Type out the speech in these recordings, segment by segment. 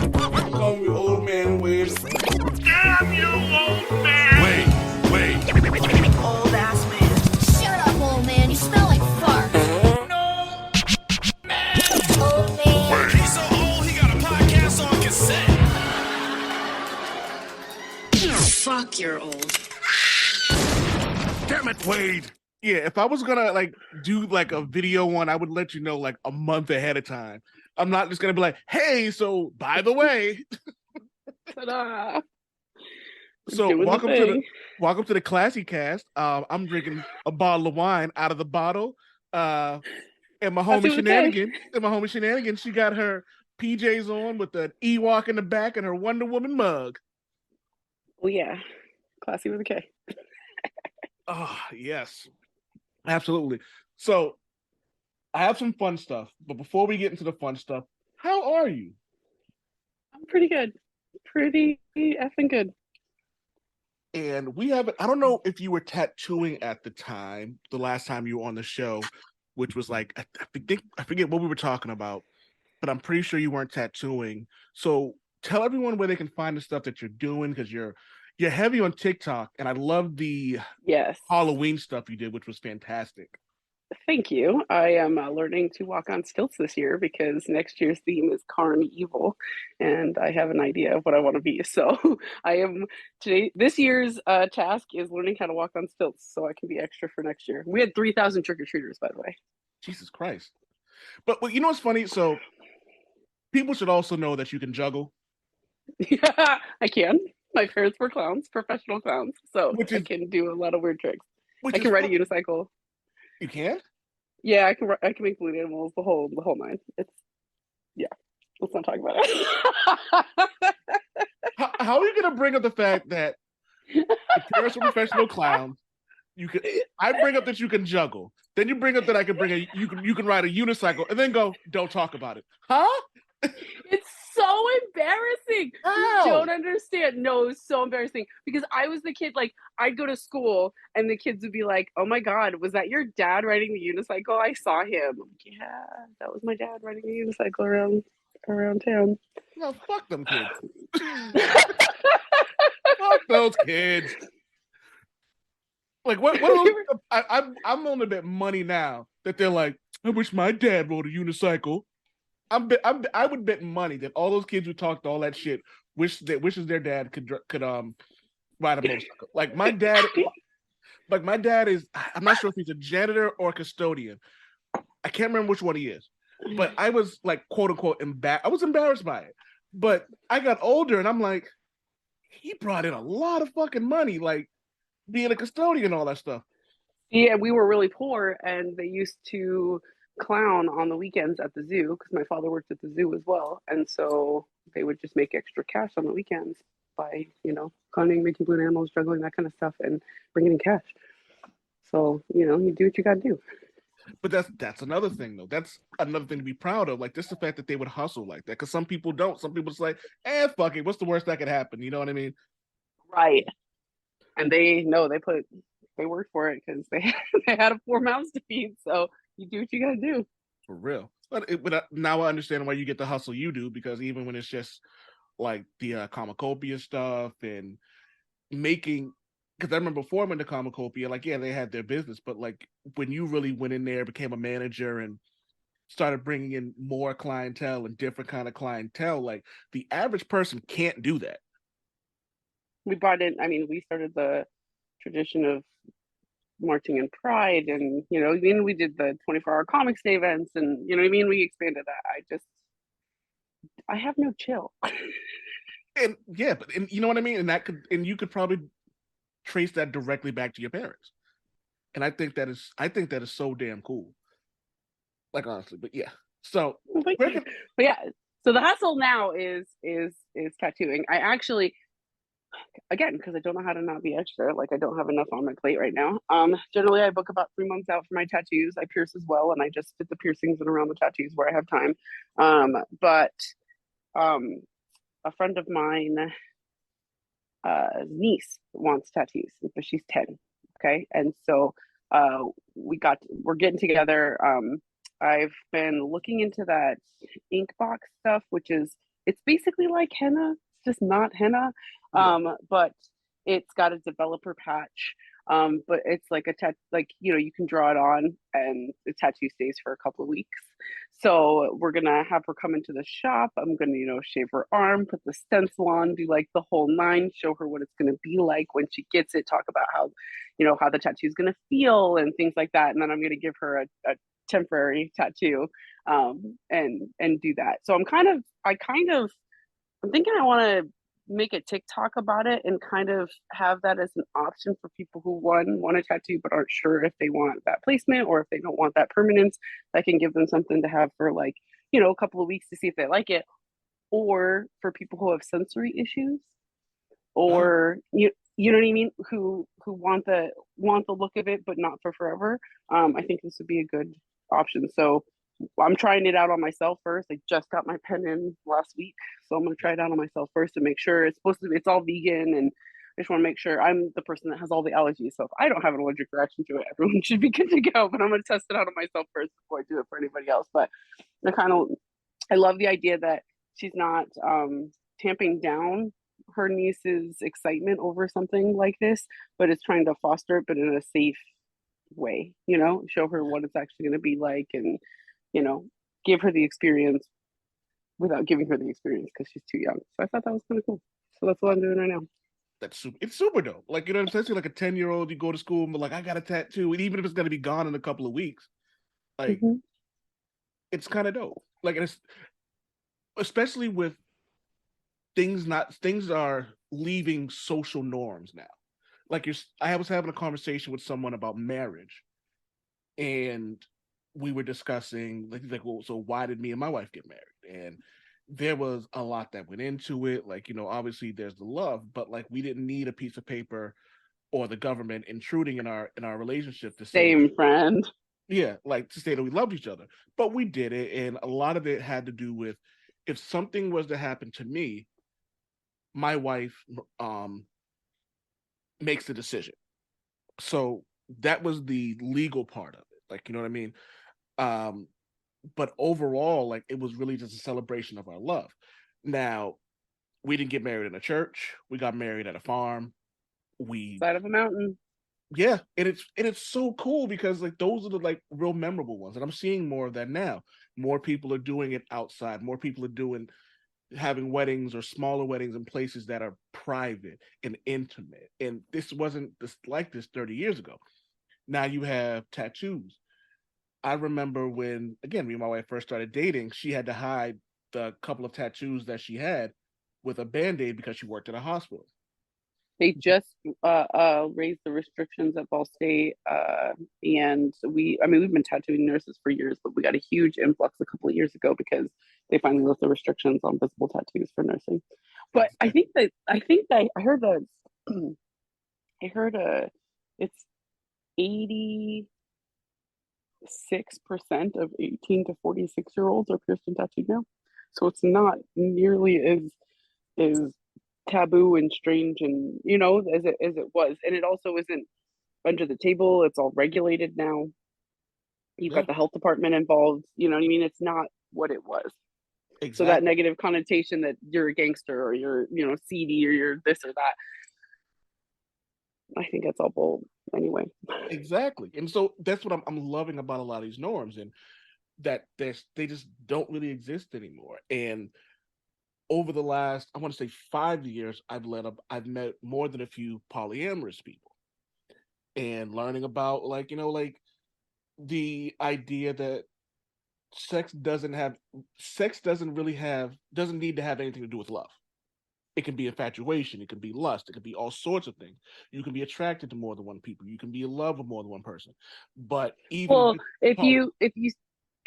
Call me old man Wade. Damn you, old man! Wait. Old ass man. Shut up, old man. You smell like fart. No! Old man. He's so old, he got a podcast on cassette. Fuck, you're old. Damn it, Wade. Yeah, if I was gonna like do like a video one, I would let you know like a month ahead of time. I'm not just gonna be like, hey, so by the way. Ta-da. So Doing the welcome to the Classy Cast. I'm drinking a bottle of wine out of the bottle. And my homie Shananagins, she got her PJs on with the Ewok in the back and her Wonder Woman mug. Oh yeah, classy with a K. Oh, yes. Absolutely. So I have some fun stuff, but before we get into the fun stuff, how are you? I'm pretty good. Pretty effing good. And we haven't, I don't know if you were tattooing at the time, the last time you were on the show, which was like, I forget what we were talking about, but I'm pretty sure you weren't tattooing. So tell everyone where they can find the stuff that you're doing, because you're heavy on TikTok, and I love the Yes. Halloween stuff you did, which was fantastic. Thank you. I am learning to walk on stilts this year because next year's theme is Carn Evil, and I have an idea of what I want to be. So this year's task is learning how to walk on stilts so I can be extra for next year. We had 3,000 trick-or-treaters, by the way. Jesus Christ. But you know what's funny? So people should also know that you can juggle. Yeah, I can. My parents were clowns, professional clowns, so I can do a lot of weird tricks. I can ride a unicycle. You can? Yeah, I can make balloon animals, the whole nine. Let's not talk about it. How are you gonna bring up the fact that your parents were professional clowns? I bring up that you can juggle. Then you bring up that I can you can ride a unicycle, and then go, don't talk about it. Huh? It's so embarrassing. How? You don't understand. No, it's so embarrassing because I was the kid, like I'd go to school and the kids would be like, oh my God, was that your dad riding the unicycle? I saw him. I'm like, yeah, that was my dad riding the unicycle around town. No, fuck them kids. Fuck those kids. Like what I'm on a bit money now that they're like, I wish my dad rode a unicycle. I would bet money that all those kids who talked all that shit wishes their dad could ride a motorcycle. Like my dad is, I'm not sure if he's a janitor or a custodian. I can't remember which one he is. But I was like, quote unquote, I was embarrassed by it. But I got older and I'm like, he brought in a lot of fucking money, like being a custodian and all that stuff. Yeah, we were really poor and they used to clown on the weekends at the zoo because my father worked at the zoo as well, and so they would just make extra cash on the weekends by clowning, making balloon animals, juggling, that kind of stuff, and bringing in cash. So you do what you gotta do. But that's another thing though. That's another thing to be proud of. Like just the fact that they would hustle like that, because some people don't. Some people just like, fuck it, what's the worst that could happen? You know what I mean? Right. And they worked for it because they had 4 mouths to feed. So you do what you gotta do. For real. But now I understand why you get the hustle you do, because even when it's just like the Comicopia stuff and making, because I remember before I went to Comicopia, like, yeah, they had their business, but like when you really went in there, became a manager and started bringing in more clientele and different kind of clientele, like the average person can't do that. We started the tradition of marching in pride, and then we did the 24-hour comics day events, and we expanded that. I have no chill. And yeah, but you know what I mean? And you could probably trace that directly back to your parents. And I think that is so damn cool. Like honestly, but yeah. So so the hustle now is tattooing. I actually, again, because I don't know how to not be extra, like I don't have enough on my plate right now. Generally I book about 3 months out for my tattoos. I pierce as well, and I just fit the piercings and around the tattoos where I have time. But a friend of mine, niece wants tattoos, but she's 10. Okay, and so we're getting together. I've been looking into that ink box stuff, which is it's basically like henna, it's just not henna. Yeah. But it's got a developer patch. But it's like like you can draw it on and the tattoo stays for a couple of weeks. So we're gonna have her come into the shop. I'm gonna, shave her arm, put the stencil on, do like the whole nine, show her what it's gonna be like when she gets it, talk about how, how the tattoo is gonna feel and things like that. And then I'm gonna give her a temporary tattoo, and do that. So I'm thinking I want to make a TikTok about it and kind of have that as an option for people who want a tattoo but aren't sure if they want that placement or if they don't want that permanence. I can give them something to have for like, a couple of weeks to see if they like it, or for people who have sensory issues, Oh, or you know what I mean, who want the look of it but not for forever. I think this would be a good option. So I'm trying it out on myself first. I just got my pen in last week, so I'm gonna try it out on myself first to make sure it's all vegan, and I just want to make sure I'm the person that has all the allergies. So if I don't have an allergic reaction to it, everyone should be good to go. But I'm gonna test it out on myself first before I do it for anybody else. But I love the idea that she's not tamping down her niece's excitement over something like this, but it's trying to foster it, but in a safe way, show her what it's actually going to be like, and you know, give her the experience without giving her the experience because she's too young. So I thought that was kind of cool. So that's what I'm doing right now. it's super dope. Like, especially like a 10-year-old, you go to school and be like, I got a tattoo, and even if it's gonna be gone in a couple of weeks, like Mm-hmm. it's kind of dope. Like, it's especially with things are leaving social norms now. Like, I was having a conversation with someone about marriage, and we were discussing like, well, so why did me and my wife get married? And there was a lot that went into it. Like, obviously there's the love, but like we didn't need a piece of paper or the government intruding in our relationship to say that, Same friend. yeah, like to say that we loved each other. But we did it, and a lot of it had to do with, if something was to happen to me, my wife um makes the decision. So that was the legal part of it. Like, you know what I mean? Um, but overall, like, it was really just a celebration of our love. Now, we didn't get married in a church. We got married at a farm. We Side of a mountain. Yeah, and it's so cool because like those are the like real memorable ones. And I'm seeing more of that now. More people are doing it outside. More people are having weddings or smaller weddings in places that are private and intimate. And this wasn't like this 30 years ago. Now you have tattoos. I remember when, again, me and my wife first started dating, she had to hide the couple of tattoos that she had with a band-aid because she worked at a hospital. They just raised the restrictions at Ball State, and we've been tattooing nurses for years, but we got a huge influx a couple of years ago because they finally lifted the restrictions on visible tattoos for nursing. But I Exactly. think that I heard that I heard it's 86% of 18 to 46-year-olds are pierced and tattooed now, so it's not nearly as taboo and strange and as it was. And it also isn't under the table, it's all regulated now. You've Yeah, got the health department involved, you know what I mean? It's not what it was. So that exactly. negative connotation that you're a gangster or you're seedy or you're this or that, I think it's all bull anyway. Exactly. And so that's what I'm loving about a lot of these norms, and that they just don't really exist anymore. And over the last, I want to say 5 years, I've met more than a few polyamorous people, and learning about like, like the idea that sex doesn't have doesn't need to have anything to do with love. It can be infatuation, it can be lust, it can be all sorts of things. You can be attracted to more than one people, you can be in love with more than one person. But even Well, with if poly you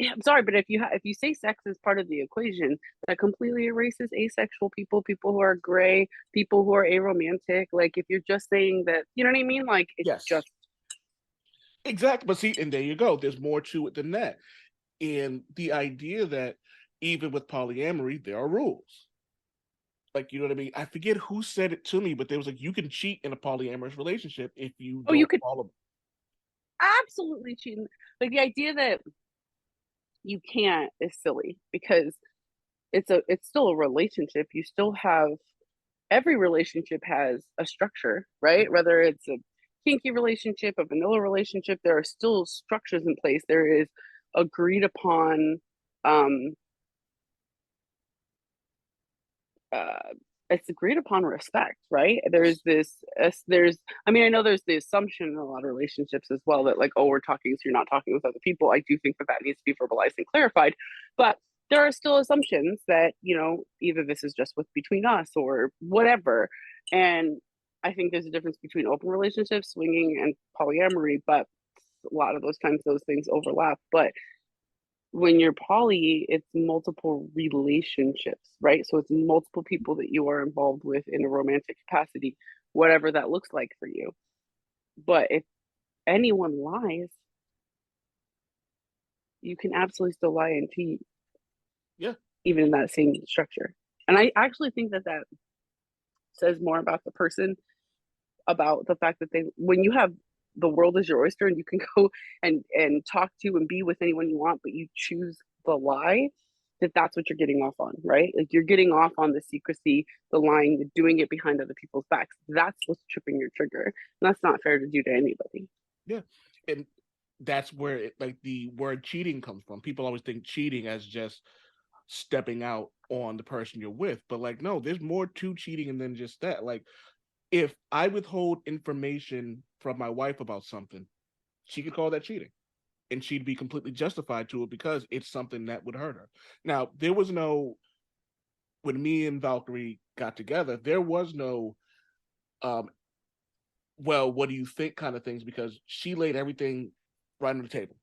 yeah, I'm sorry, but if you say sex is part of the equation, that completely erases asexual people, people who are gray, people who are aromantic. Like if you're just saying that, you know what I mean? Like it's Yes, just exactly. But see, and there you go, there's more to it than that. And the idea that even with polyamory there are rules. Like, you know what I mean? I forget who said it to me, but there was like, you can cheat in a polyamorous relationship if you oh, you don't could follow. absolutely cheat. Like the idea that you can't is silly because it's still a relationship. You still have, every relationship has a structure, right? Whether it's a kinky relationship, a vanilla relationship, there are still structures in place. There is agreed upon, um uh it's agreed upon respect, right? There's, I mean, I know there's the assumption in a lot of relationships as well that, like, oh, we're talking, so you're not talking with other people. I do think that that needs to be verbalized and clarified, but there are still assumptions that, you know, either this is just with between us or whatever. And I think there's a difference between open relationships, swinging, and polyamory, but a lot of those times those things overlap. But when you're poly, it's multiple relationships, right? So it's multiple people that you are involved with in a romantic capacity, whatever that looks like for you. But if anyone lies, you can absolutely still lie and cheat. Yeah. Even in that same structure. And I actually think that that says more about the person, about the fact that they, when you have the world as your oyster and you can go and talk to and be with anyone you want, but you choose the lie, that's what you're getting off on, right? Like, you're getting off on the secrecy, the lying, the doing it behind other people's backs. That's what's tripping your trigger. And that's not fair to do to anybody. Yeah. And that's where like the word cheating comes from. People always think cheating as just stepping out on the person you're with, but like, no, there's more to cheating than just that. Like, if I withhold information from my wife about something, she could call that cheating, and she'd be completely justified to it because it's something that would hurt her. Now, there was no, when me and Valkyrie got together, there was no well, what do you think kind of things, because she laid everything right on the table.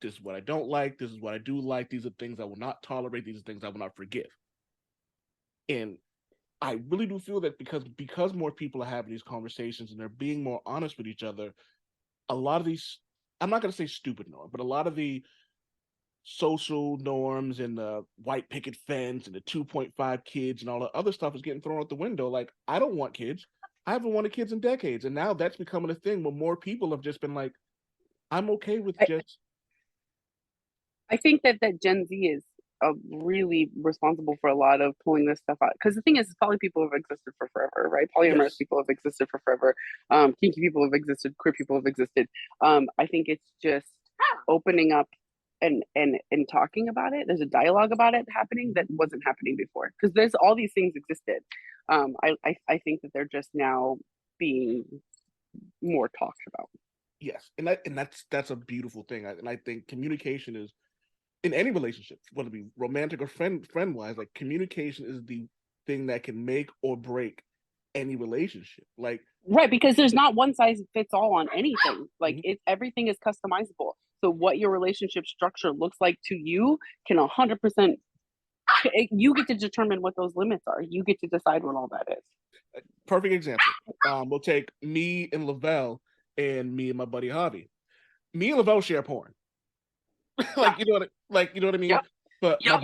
This is what I don't like, this is what I do like, these are things I will not tolerate, these are things I will not forgive. And I really do feel that because more people are having these conversations and they're being more honest with each other, a lot of these, I'm not going to say stupid norms, but a lot of the social norms and the white picket fence and the 2.5 kids and all the other stuff is getting thrown out the window. Like, I don't want kids. I haven't wanted kids in decades. And now that's becoming a thing where more people have just been like, I'm okay with just. I think that Gen Z is really responsible for a lot of pulling this stuff out. Because the thing is, poly people have existed for forever, right? Polyamorous Yes. people have existed for forever. Kinky people have existed. Queer people have existed. I think it's just opening up and talking about it. There's a dialogue about it happening that wasn't happening before. Because there's all these things existed. I think that they're just now being more talked about. Yes, and that's a beautiful thing. And I think communication is, in any relationship, whether it be romantic or friend wise, like, communication is the thing that can make or break any relationship. Like, right, because there's not one size fits all on anything. Like, everything is customizable. So what your relationship structure looks like to you can 100%, you get to determine what those limits are. You get to decide what all that is. perfect example. We'll take me and Lavelle and me and my buddy Javi. Me and Lavelle share porn. Like, you know what I mean? Yep. But Yep.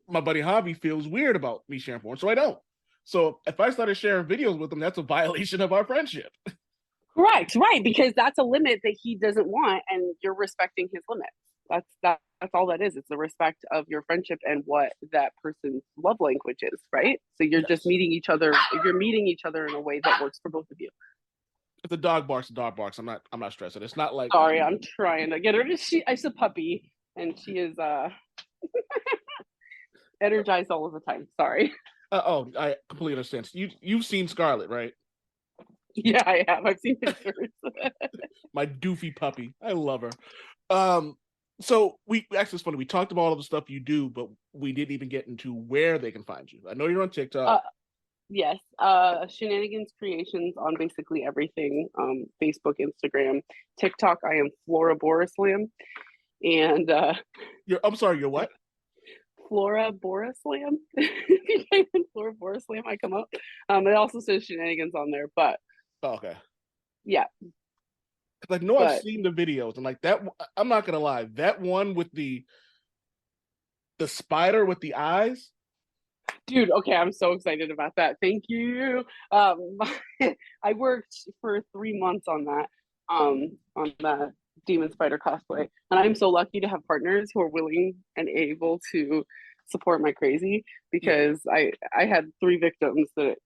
my buddy Javi feels weird about me sharing porn, so I don't. So if I started sharing videos with him, that's a violation of our friendship. Correct, right, because that's a limit that he doesn't want, and you're respecting his limits. That's all that is. It's the respect of your friendship and what that person's love language is, right? So you're just meeting each other. You're meeting each other in a way that works for both of you. If the dog barks, the dog barks. I'm not stressing. It's not like, Sorry, I'm trying to get her. She's a puppy, and she is energized all of the time. Sorry. I completely understand. You've seen Scarlet, right? Yeah, I have. I've seen pictures. My doofy puppy. I love her. So actually, it's funny. We talked about all of the stuff you do, but we didn't even get into where they can find you. I know you're on TikTok. Yes, Shananagins Creations on basically everything. Facebook, Instagram, TikTok. I am Flora Borislam, and I'm sorry. You're what? Flora Borislam. If you type in Flora Borislam, I come up. It also says Shenanigans on there, but okay. Yeah. Like, no, I've seen the videos, and like that. I'm not gonna lie. That one with the spider with the eyes. Dude, okay, I'm so excited about that. Thank you. I worked for 3 months on that Demon Spider cosplay, and I'm so lucky to have partners who are willing and able to support my crazy because I had 3 victims that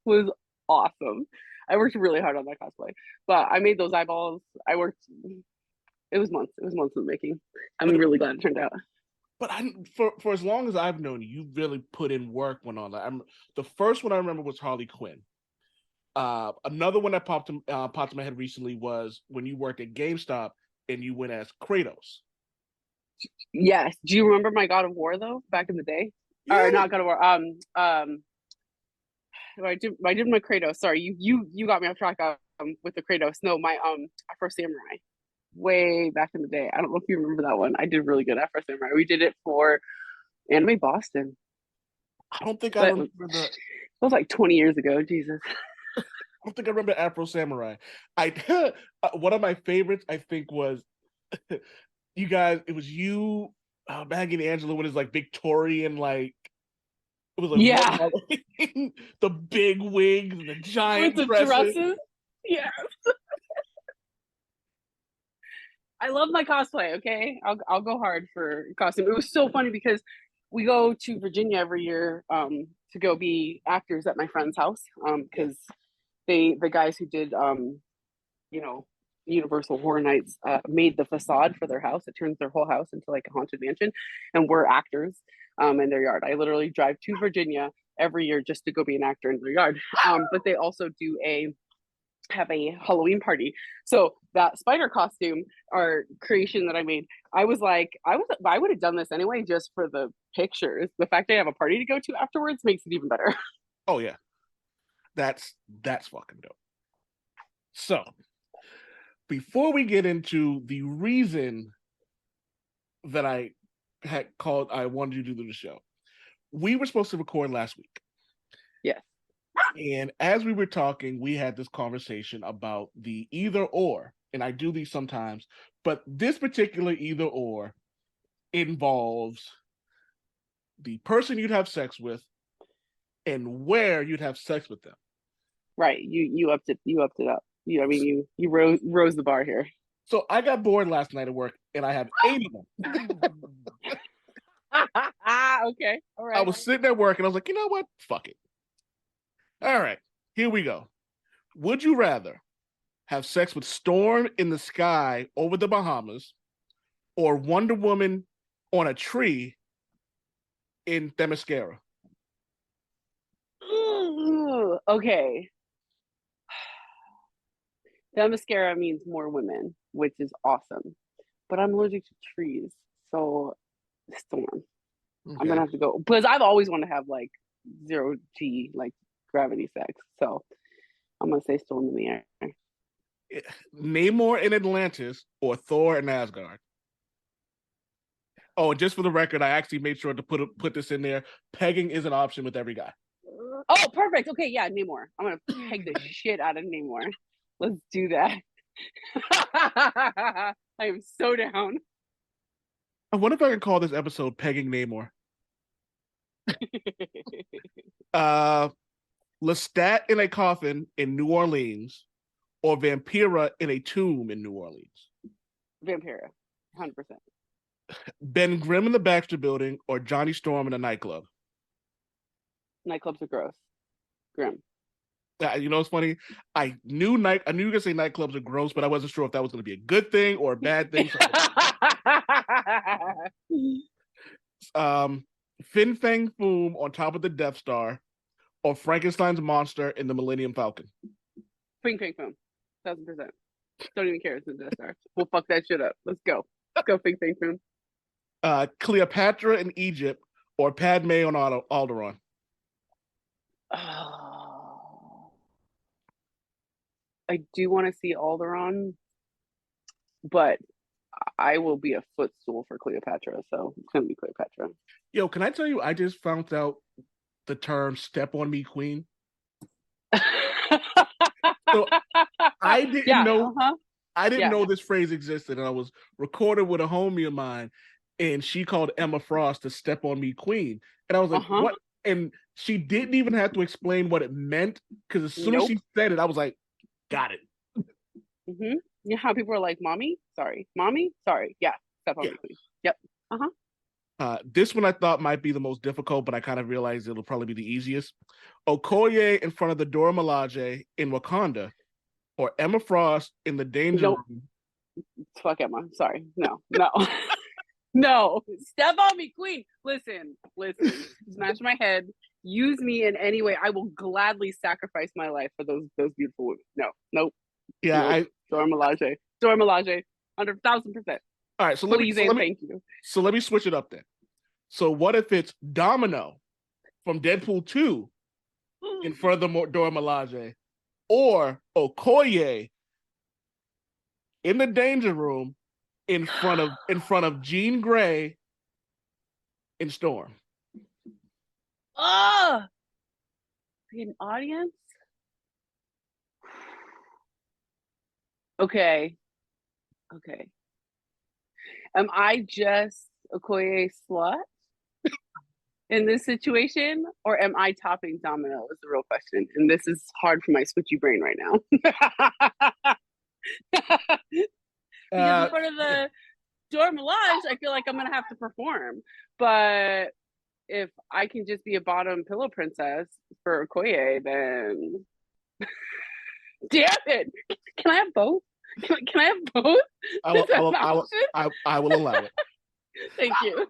was awesome. I worked really hard on that cosplay, but I made those eyeballs. It was months. It was months in the making. I'm really glad it turned out. But for as long as I've known you, you really put in work when on that. The first one I remember was Harley Quinn. Another one that popped in my head recently was when you worked at GameStop and you went as Kratos. Yes. Do you remember my God of War though? Back in the day, or not God of War? I did my Kratos. Sorry, you got me off track with the Kratos. No, my Afro Samurai. Way back in the day. I don't know if you remember that one. I did really good Afro Samurai. We did it for Anime Boston. I don't think I remember the. It was like 20 years ago. Jesus. I don't think I remember Afro Samurai. One of my favorites, I think, was you guys. It was you, Maggie and Angela with his like Victorian like. It was like the big wigs, the giant with the dresses. Yes. I love my cosplay. Okay, I'll go hard for costume. It was so funny because we go to Virginia every year to go be actors at my friend's house because the guys who did Universal Horror Nights made the facade for their house. It turns their whole house into like a haunted mansion, and we're actors in their yard. I literally drive to Virginia every year just to go be an actor in their yard. But they also have a Halloween party. So that spider costume or creation that I made, I was like, I would have done this anyway just for the pictures. The fact that I have a party to go to afterwards makes it even better. Oh yeah, that's fucking dope. So before we get into the reason that I wanted you to do the show, we were supposed to record last week. Yes. And as we were talking, we had this conversation about the either or, and I do these sometimes, but this particular either or involves the person you'd have sex with and where you'd have sex with them. Right. You upped it up. You rose the bar here. So I got bored last night at work and I have 8 of them. Okay. All right. I was sitting at work and I was like, you know what? Fuck it. All right, here we go. Would you rather have sex with Storm in the sky over the Bahamas or Wonder Woman on a tree in Themyscira? Okay. Themyscira means more women, which is awesome. But I'm allergic to trees, so Storm. Okay. I'm gonna have to go because I've always wanted to have like 0G like gravity sex, so I'm gonna say Storm in the air. Namor in Atlantis or Thor in Asgard. Oh, just for the record, I actually made sure to put this in there. Pegging is an option with every guy. Oh, perfect. Okay, yeah, Namor. I'm gonna peg the shit out of Namor. Let's do that. I am so down. I wonder if I can call this episode Pegging Namor. Lestat in a coffin in New Orleans or Vampira in a tomb in New Orleans? Vampira, 100%. Ben Grimm in the Baxter Building or Johnny Storm in a nightclub? Nightclubs are gross. Grim. You know what's funny? I knew you were gonna say nightclubs are gross, but I wasn't sure if that was gonna be a good thing or a bad thing. Fin Fang Foom on top of the Death Star or Frankenstein's monster in the Millennium Falcon? Fin Fang Foom, 1000%. Don't even care. It's the Death Star. We'll fuck that shit up. Let's go. Let's go, Fin Fang Foom. Cleopatra in Egypt or Padme on Alderaan? I do want to see Alderaan, but I will be a footstool for Cleopatra, so it's gonna be Cleopatra. Yo, can I tell you? I just found out the term "step on me, queen." So I didn't know. I didn't know this phrase existed, and I was recorded with a homie of mine, and she called Emma Frost the "step on me, queen," and I was like, "What?" And she didn't even have to explain what it meant because as soon as she said it, I was like, "Got it." Mm-hmm. You know how people are like, "Mommy, sorry, mommy, sorry." Yeah, step on me, queen. Yep. Uh-huh. This one I thought might be the most difficult, but I kind of realized it'll probably be the easiest. Okoye in front of the Dora Milaje in Wakanda, or Emma Frost in the Danger Nope. Room. Fuck Emma. Sorry. No. No. Step on me, queen. Listen. Smash my head. Use me in any way. I will gladly sacrifice my life for those beautiful women. No. Nope. Yeah, nope. Dora Milaje. 100,000%. All right, so Please and thank you. So let me switch it up then. So what if it's Domino from Deadpool 2 in front of the Dora Milaje, or Okoye in the Danger Room in front of Jean Grey in Storm? An audience? Okay. Am I just Okoye slut in this situation, or am I topping Domino is the real question. And this is hard for my switchy brain right now. Because in front of the Dora Milaje, I feel like I'm gonna have to perform. But if I can just be a bottom pillow princess for Okoye, then damn it. Can I have both? Can I have both? I will allow it. Thank you.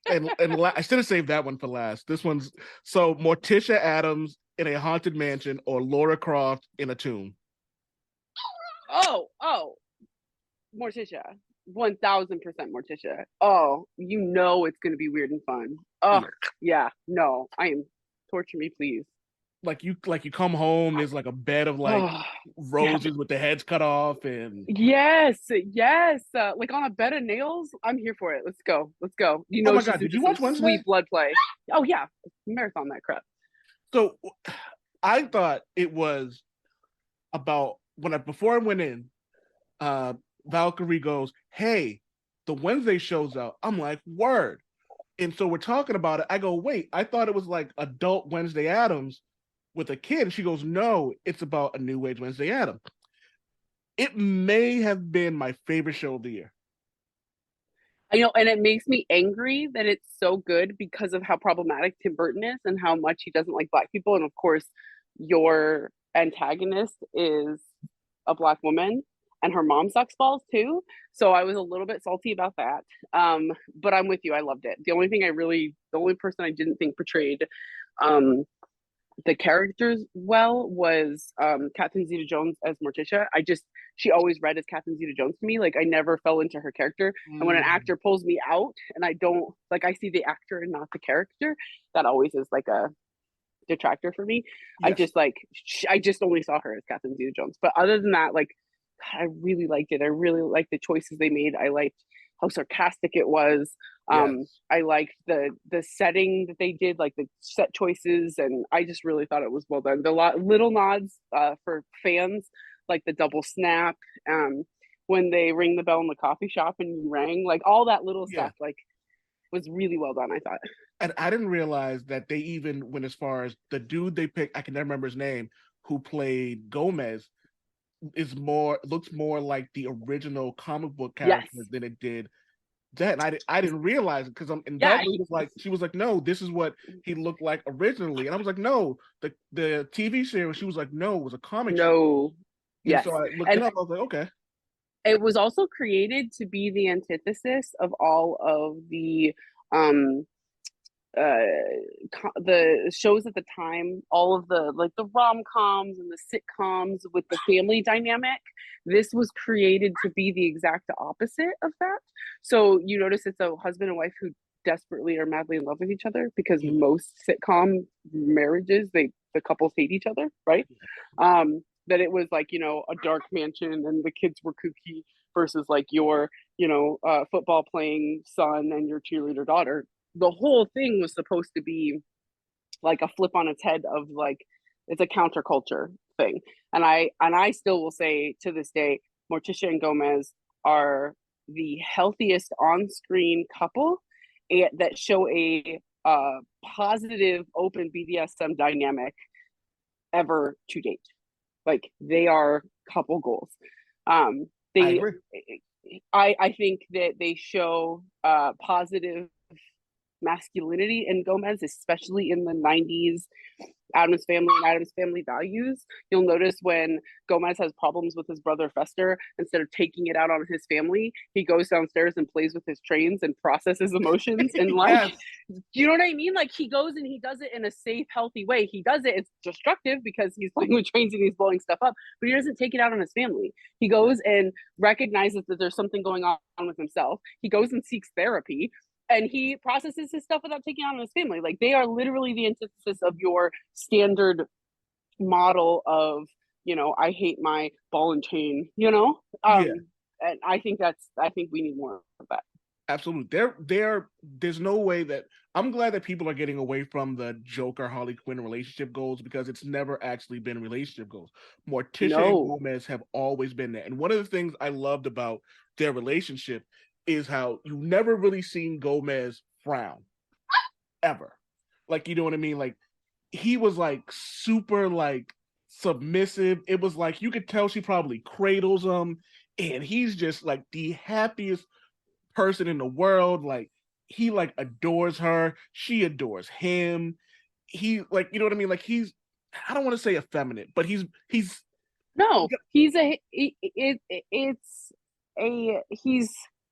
And I should have saved that one for last. This one's so Morticia Adams in a haunted mansion, or Laura Croft in a tomb. Oh, Morticia. 1,000% Morticia. Oh, you know it's gonna be weird and fun. Oh yeah. No, I am. Torture me, please. Like you come home, there's like a bed of like roses with the heads cut off, and yes, like on a bed of nails. I'm here for it. Let's go. You know, oh my god, did you watch Wednesday? Sweet blood play. Oh yeah, marathon that crap. So I thought it was about before I went in, Valkyrie goes, "Hey, the Wednesday show's out." I'm like, "Word." And so we're talking about it. I go, "Wait, I thought it was like adult Wednesday Addams with a kid." And she goes, "No, it's about a new age Wednesday Addams." It may have been my favorite show of the year. I know, and it makes me angry that it's so good because of how problematic Tim Burton is and how much he doesn't like Black people. And of course, your antagonist is a Black woman, and her mom sucks balls too. So I was a little bit salty about that. But I'm with you. I loved it. The only person I didn't think portrayed the characters well was Catherine Zeta-Jones as Morticia. She always read as Catherine Zeta-Jones to me. Like I never fell into her character. And when an actor pulls me out and I don't like, I see the actor and not the character, that always is like a detractor for me. Yes. I just only saw her as Catherine Zeta-Jones. But other than that, like I really liked it. I really liked the choices they made. I liked how sarcastic it was. Yes. I liked the setting that they did, like the set choices, and I just really thought it was well done. The little nods for fans, like the double snap, when they ring the bell in the coffee shop and you rang, like all that little stuff, like was really well done, I thought. And I didn't realize that they even went as far as the dude they picked, I can never remember his name, who played Gomez, looks more like the original comic book character than it did that. And I didn't realize it because she was like, no, this is what he looked like originally, and I was like, no, the TV series. She was like, no, it was a comic. No, yes. So I looked it up. I was like, okay. It was also created to be the antithesis of all of the shows at the time, all of the like the rom-coms and the sitcoms with the family dynamic. This was created to be the exact opposite of that. So you notice it's a husband and wife who desperately are madly in love with each other, because most sitcom marriages, the couples hate each other, right? That it was like, you know, a dark mansion and the kids were kooky versus like your, you know, football playing son and your cheerleader daughter. The whole thing was supposed to be like a flip on its head of like, it's a counterculture thing. And I still will say to this day, Morticia and Gomez are the healthiest on-screen couple that show a positive open BDSM dynamic ever to date. Like they are couple goals. I think that they show positive masculinity in Gomez, especially in the 90s Adam's family and Adam's family values. You'll notice when Gomez has problems with his brother Fester, instead of taking it out on his family, he goes downstairs and plays with his trains and processes emotions. And like, Yes. you know what I mean? Like, he goes and he does it in a safe, healthy way. He does it, it's destructive because he's playing with trains and he's blowing stuff up, but he doesn't take it out on his family. He goes and recognizes that there's something going on with himself. He goes and seeks therapy, and he processes his stuff without taking it on his family. Like, they are literally the antithesis of your standard model of, you know, I hate my ball and chain, you know? Yeah. And I think we need more of that. Absolutely. There's no way that I'm glad that people are getting away from the Joker Harley Quinn relationship goals, because it's never actually been relationship goals. Morticia and Gomez have always been there. And one of the things I loved about their relationship is how you never really seen Gomez frown ever. Like, you know what I mean? Like, he was like super like submissive. It was like you could tell she probably cradles him, and he's just like the happiest person in the world. Like, he like adores her, she adores him. He, like, you know what I mean? Like, he's, I don't want to say effeminate, but he's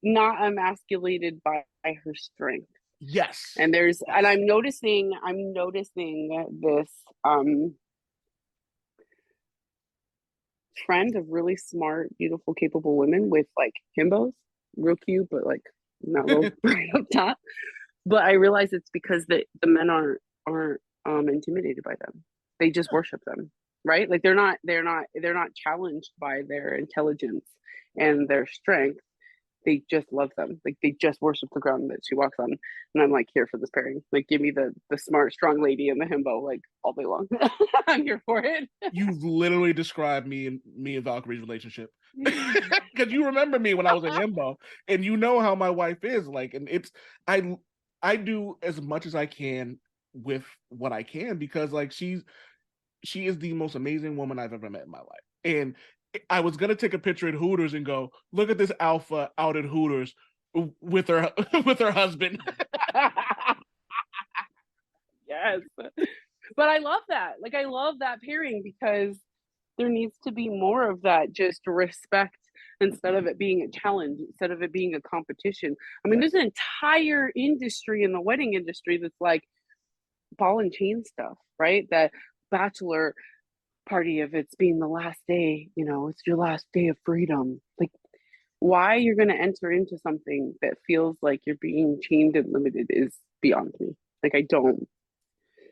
not emasculated by her strength. Yes. And I'm noticing this trend of really smart, beautiful, capable women with like himbos, real cute, but like not real right up top. But I realize it's because the men aren't intimidated by them. They just worship them, right? Like, they're not challenged by their intelligence and their strength. They just love them. Like, they just worship the ground that she walks on. And I'm like, here for this pairing. Like, give me the smart, strong lady and the himbo, like, all day long. I'm here for it. You've literally described me and Valkyrie's relationship. Because you remember me when I was a himbo, and you know how my wife is. Like, and it's, I do as much as I can with what I can, because like she is the most amazing woman I've ever met in my life. And I was gonna take a picture at Hooters and go, look at this alpha out at Hooters with her husband. Yes. But I love that. Like, I love that pairing, because there needs to be more of that, just respect, instead of it being a challenge, instead of it being a competition. I mean, there's an entire industry in the wedding industry that's like ball and chain stuff, right? That bachelor party of it's being the last day, you know, it's your last day of freedom. Like, why you're going to enter into something that feels like you're being chained and limited is beyond me. Like, I don't.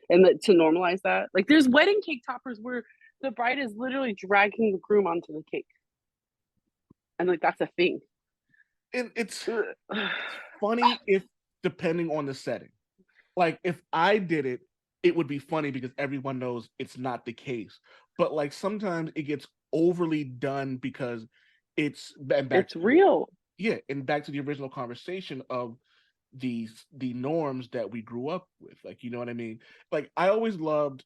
And to normalize that, like, there's wedding cake toppers where the bride is literally dragging the groom onto the cake, and like, that's a thing. And it's funny if, depending on the setting, like, if I did it, it would be funny because everyone knows it's not the case. But like, sometimes it gets overly done because it's real. Yeah, and back to the original conversation of the norms that we grew up with. Like, you know what I mean? Like, I always loved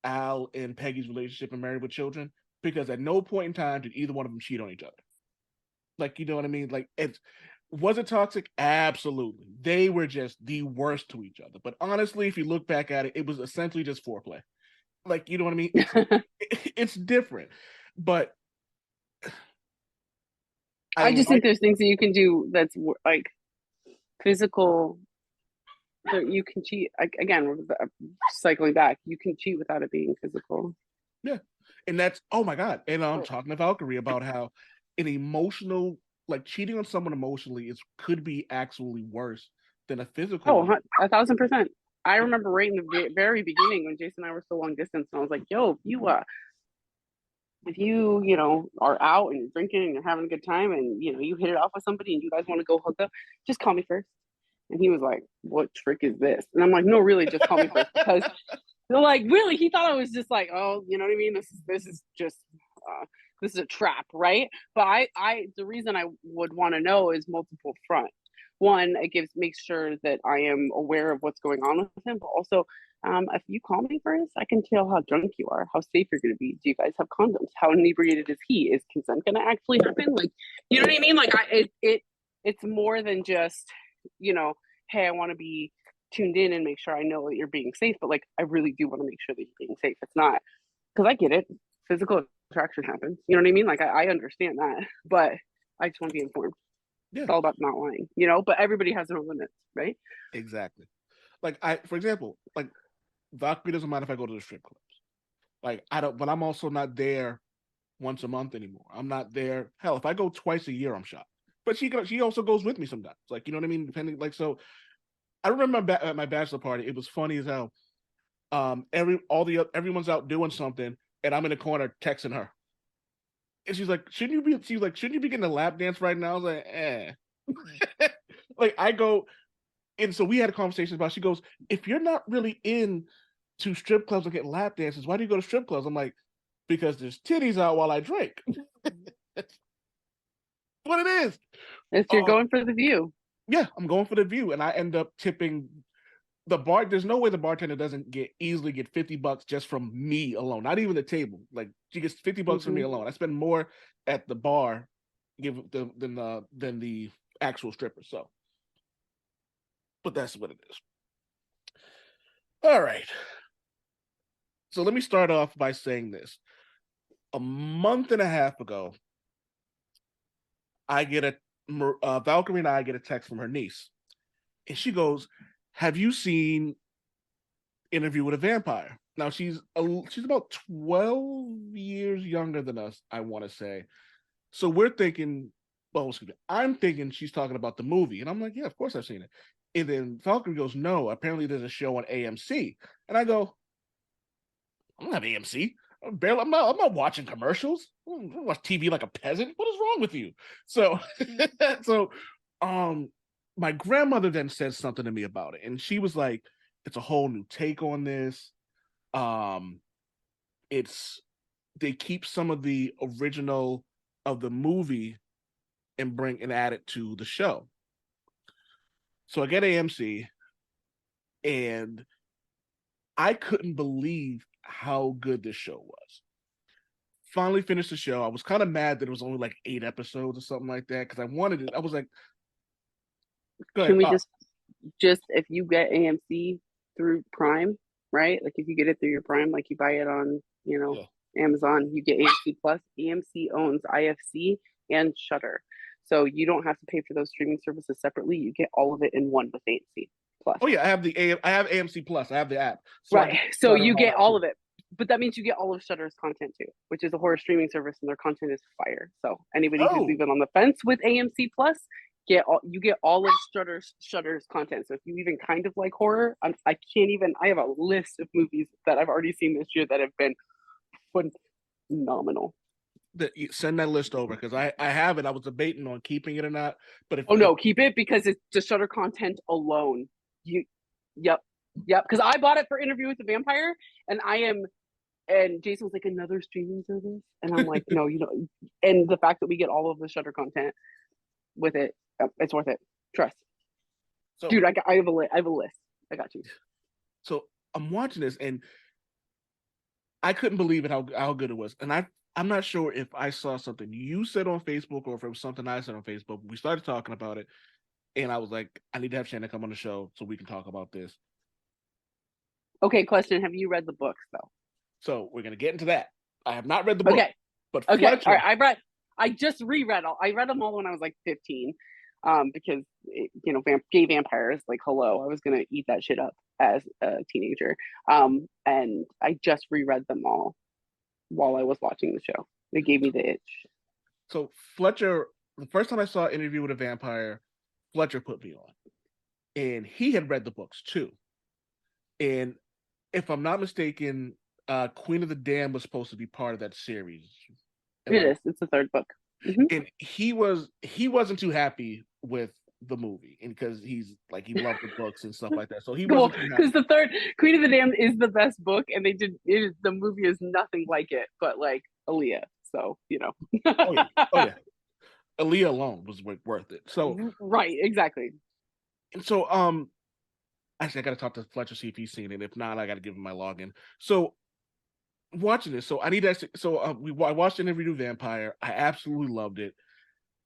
Al and Peggy's relationship in Married with Children, because at no point in time did either one of them cheat on each other. Like, you know what I mean? Like, was it toxic? Absolutely. They were just the worst to each other. But honestly, if you look back at it, it was essentially just foreplay. Like, you know what I mean? It's different. But I just think there's things that you can do that's like physical. So you can cheat. Again, cycling back, you can cheat without it being physical. Yeah. And that's, oh my God. And I'm talking to Valkyrie about how an emotional, like, cheating on someone emotionally could be actually worse than a physical. Oh, 1,000%. I remember right in the very beginning when Jason and I were still long distance, and I was like, yo, if you know, are out and you're drinking and you're having a good time, and, you know, you hit it off with somebody and you guys want to go hook up, just call me first. And he was like, what trick is this? And I'm like, no, really, just call me first. Because they're like, really? He thought I was just like, oh, you know what I mean? This is just this is a trap, right? But I the reason I would want to know is multiple front. one, it makes sure that I am aware of what's going on with him, but also if you call me first, I can tell how drunk you are, how safe you're going to be. Do you guys have condoms? How inebriated is he? Is consent going to actually happen? Like, you know what I mean? Like, it's more than just, hey, I want to be tuned in and make sure I know that you're being safe, but like, I really do want to make sure that you're being safe. It's not, because I get it. Physical attraction happens. You know what I mean? Like, I understand that, but I just want to be informed. Yeah. It's all about not lying, but everybody has their own limits, right? Exactly. Like for example, like Valkyrie doesn't mind if I go to the strip clubs. Like I don't, but I'm also not there once a month anymore. I'm not there. Hell, if I go twice a year, I'm shocked. But she also goes with me sometimes. Like, you know what I mean? Depending, like, so I remember at my bachelor party, it was funny as hell. Everyone's out doing something, and I'm in the corner texting her. And she's like, shouldn't you be getting a lap dance right now? I was like, like I go, and so we had a conversation about, she goes, if you're not really in to strip clubs and get lap dances, why do you go to strip clubs? I'm like, because there's titties out while I drink. That's what it is. If you're going for the view. Yeah, I'm going for the view, and I end up tipping the bar. There's no way the bartender doesn't easily get $50 just from me alone. Not even the table. Like, she gets $50 from me alone. I spend more at the bar than the actual stripper. So, but that's what it is. All right. So let me start off by saying this. A month and a half ago, Valkyrie and I get a text from her niece, and she goes, have you seen Interview with a Vampire? Now she's about 12 years younger than us, I want to say. So we're thinking, I'm thinking she's talking about the movie, and I'm like, yeah, of course I've seen it. And then Valkyrie goes, no, apparently there's a show on AMC, and I go, I don't have AMC. I'm not watching commercials. I don't watch TV like a peasant. What is wrong with you? So, my grandmother then said something to me about it, and she was like, it's a whole new take on this. They keep some of the original of the movie and add it to the show. So I get AMC, and I couldn't believe how good this show was. Finally finished the show. I was kind of mad that it was only like 8 episodes or something like that, because I wanted it. I was like, can we just if you get AMC through Prime, right? Like if you get it through your Prime, like you buy it on, Amazon, you get AMC Plus. AMC owns IFC and Shudder. So you don't have to pay for those streaming services separately. You get all of it in one with AMC Plus. Oh yeah, I have AMC Plus. I have the app. Right. So you get all of it. But that means you get all of Shudder's content too, which is a horror streaming service, and their content is fire. So anybody who's even on the fence with AMC Plus, you get all of Shudder's content. So if you even kind of like horror, I have a list of movies that I've already seen this year that have been phenomenal. Send that list over, because I have it. I was debating on keeping it or not, but no, keep it, because it's the Shudder content alone. Yep. Because I bought it for Interview with the Vampire, and Jason was like, another streaming service, and I'm like, no, and the fact that we get all of the Shudder content with it, it's worth it. Trust. So, dude, I have a list. I got you. So I'm watching this, and I couldn't believe it how good it was, and I'm not sure if I saw something you said on Facebook or if it was something I said on Facebook. We started talking about it, and I was like, I need to have Shannon come on the show so we can talk about this. Okay, question. Have you read the books, though? So we're going to get into that. I have not read the book. Okay. But okay. Fletcher, all right. I just reread all. I read them all when I was like 15, because gay vampires. Like, hello, I was gonna eat that shit up as a teenager. And I just reread them all while I was watching the show. It gave me the itch. So Fletcher, the first time I saw Interview with a Vampire, Fletcher put me on, and he had read the books too. And if I'm not mistaken, Queen of the Damned was supposed to be part of that series. It is. It's the third book. Mm-hmm. And he wasn't too happy with the movie, and because he loved the books and stuff like that. So he wasn't too happy. Because the third Queen of the Damned is the best book, and the movie is nothing like it, but like Aaliyah. So oh yeah. Aaliyah alone was worth it. So right, exactly. And so actually I gotta talk to Fletcher, see if he's seen it. If not, I gotta give him my login. So watching this, so I need to actually, so I watched Interview with Vampire. I absolutely loved it.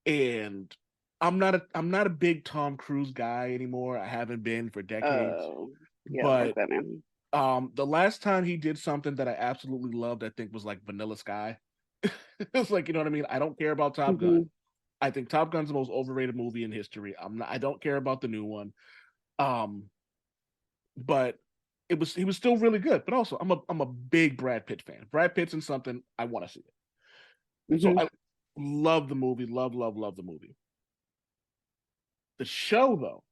And I'm not a big Tom Cruise guy anymore. I haven't been for decades. Oh, yeah, fuck But that man. the last time he did something that I absolutely loved, I think was like Vanilla Sky. It's like, you know what I mean? I don't care about Top Gun. Mhm. I think Top Gun's the most overrated movie in history. I don't care about the new one. Um, but he was still really good. But also I'm a big Brad Pitt fan. Brad Pitt's in something, I want to see it. So Mhm. I love the movie, love the movie. The show though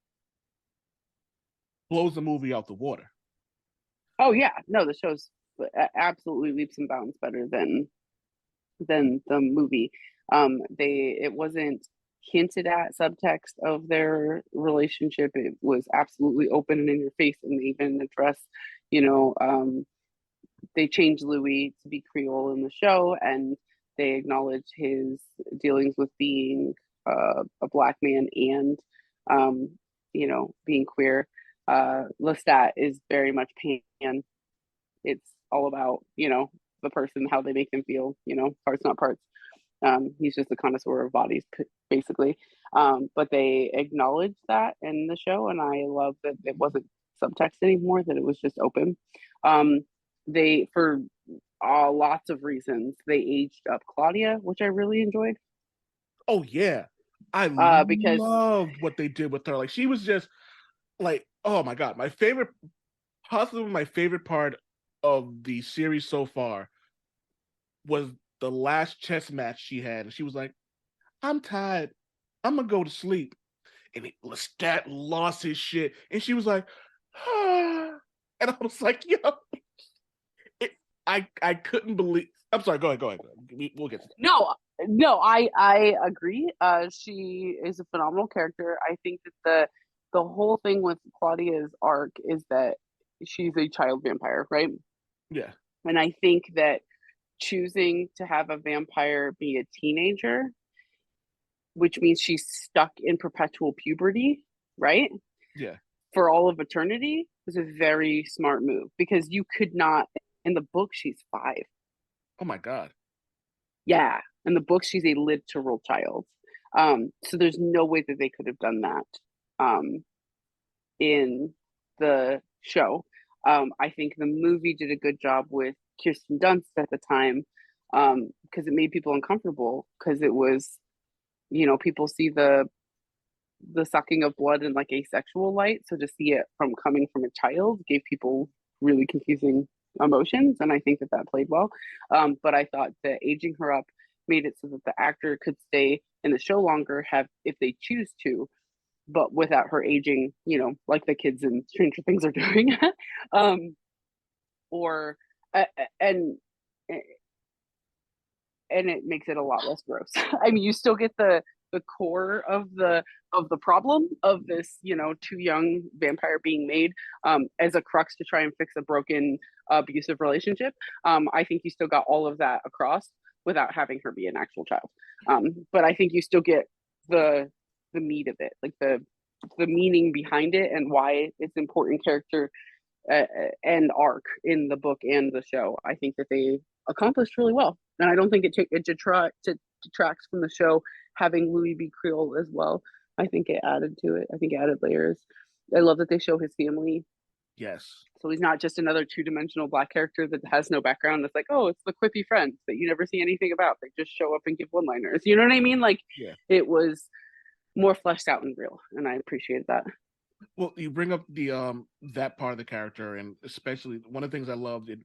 blows the movie out the water. Oh yeah, no, the show's absolutely leaps and bounds better than the movie. It wasn't hinted at subtext of their relationship. It was absolutely open and in your face, and they even address, you know, they changed Louis to be Creole in the show, and they acknowledge his dealings with being a black man and, um, being queer. Lestat is very much pan. It's all about, the person, how they make them feel, parts not parts. He's just a connoisseur of bodies, basically. But they acknowledged that in the show, and I love that it wasn't subtext anymore; that it was just open. Um, they, for lots of reasons, they aged up Claudia, which I really enjoyed. Oh yeah. I Because loved what they did with her. Like she was just like, oh my god, possibly my favorite part of the series so far was the last chess match she had, and she was like, "I'm tired, I'm gonna go to sleep." And Lestat lost his shit, and she was like, ah. And I was like, yo, it, I couldn't believe. I'm sorry. Go ahead. We'll get to that. no, I agree. She is a phenomenal character. I think that the whole thing with Claudia's arc is that she's a child vampire, right? Yeah, And I think that choosing to have a vampire be a teenager, which means she's stuck in perpetual puberty, right? yeah. For all of eternity, was a very smart move because you could not, in the book, she's 5. Oh my god. Yeah. In the book, she's a literal child. So there's no way that they could have done that um, in the show. I think the movie did a good job with Kirsten Dunst at the time because it made people uncomfortable because it was, people see the sucking of blood in like a sexual light. So to see it from coming from a child gave people really confusing emotions, and I think that that played well. But I thought that aging her up made it so that the actor could stay in the show longer, have if they choose to, but without her aging, like the kids in Stranger Things are doing, um, or and and it makes it a lot less gross. I mean, you still get the core of the problem of this, too young vampire being made as a crux to try and fix a broken abusive relationship. I think you still got all of that across without having her be an actual child. But I think you still get the meat of it, like the meaning behind it and why it's important character and arc in the book and the show. I think that they accomplished really well, and I don't think it detracts from the show having Louis be Creole as well. I think it added to it. I think it added layers. I love that they show his family. Yes. So he's not just another two-dimensional black character that has no background. That's like, oh, it's the quippy friends that you never see anything about. They just show up and give one-liners. You know what I mean? Like, Yeah. it was more fleshed out and real, and I appreciated that. Well, you bring up the that part of the character, and especially one of the things I loved in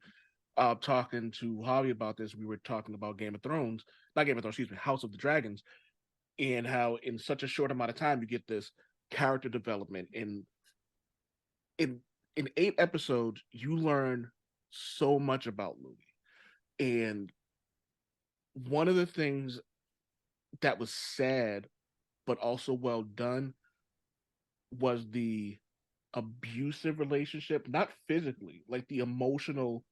talking to Javi about this, we were talking about Game of Thrones, not Game of Thrones, excuse me, House of the Dragons, and how in such a short amount of time you get this character development. In in 8 episodes, you learn so much about Louis. And one of the things that was sad but also well done was the abusive relationship, not physically, like the emotional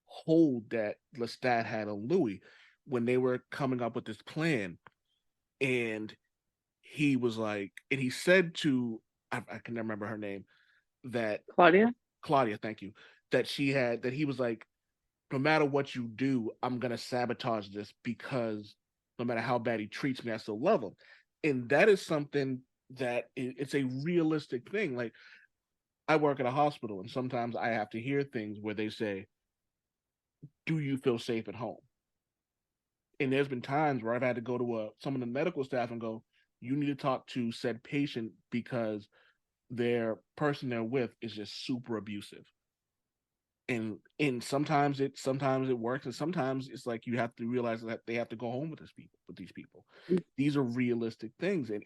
hold that Lestat had on Louis when they were coming up with this plan. And he was like, and he said to I can never remember her name, that Claudia. Claudia, thank you, that she had, that he was like, no matter what you do, I'm gonna sabotage this because no matter how bad he treats me, I still love him. And that is something that it's a realistic thing. Like, I work at a hospital, and sometimes I have to hear things where they say, "Do you feel safe at home?" And there's been times where I've had to go to some of the medical staff and go, "You need to talk to said patient because their person they're with is just super abusive." And sometimes it works, and sometimes it's like you have to realize that they have to go home with these people. Mm. These are realistic things, and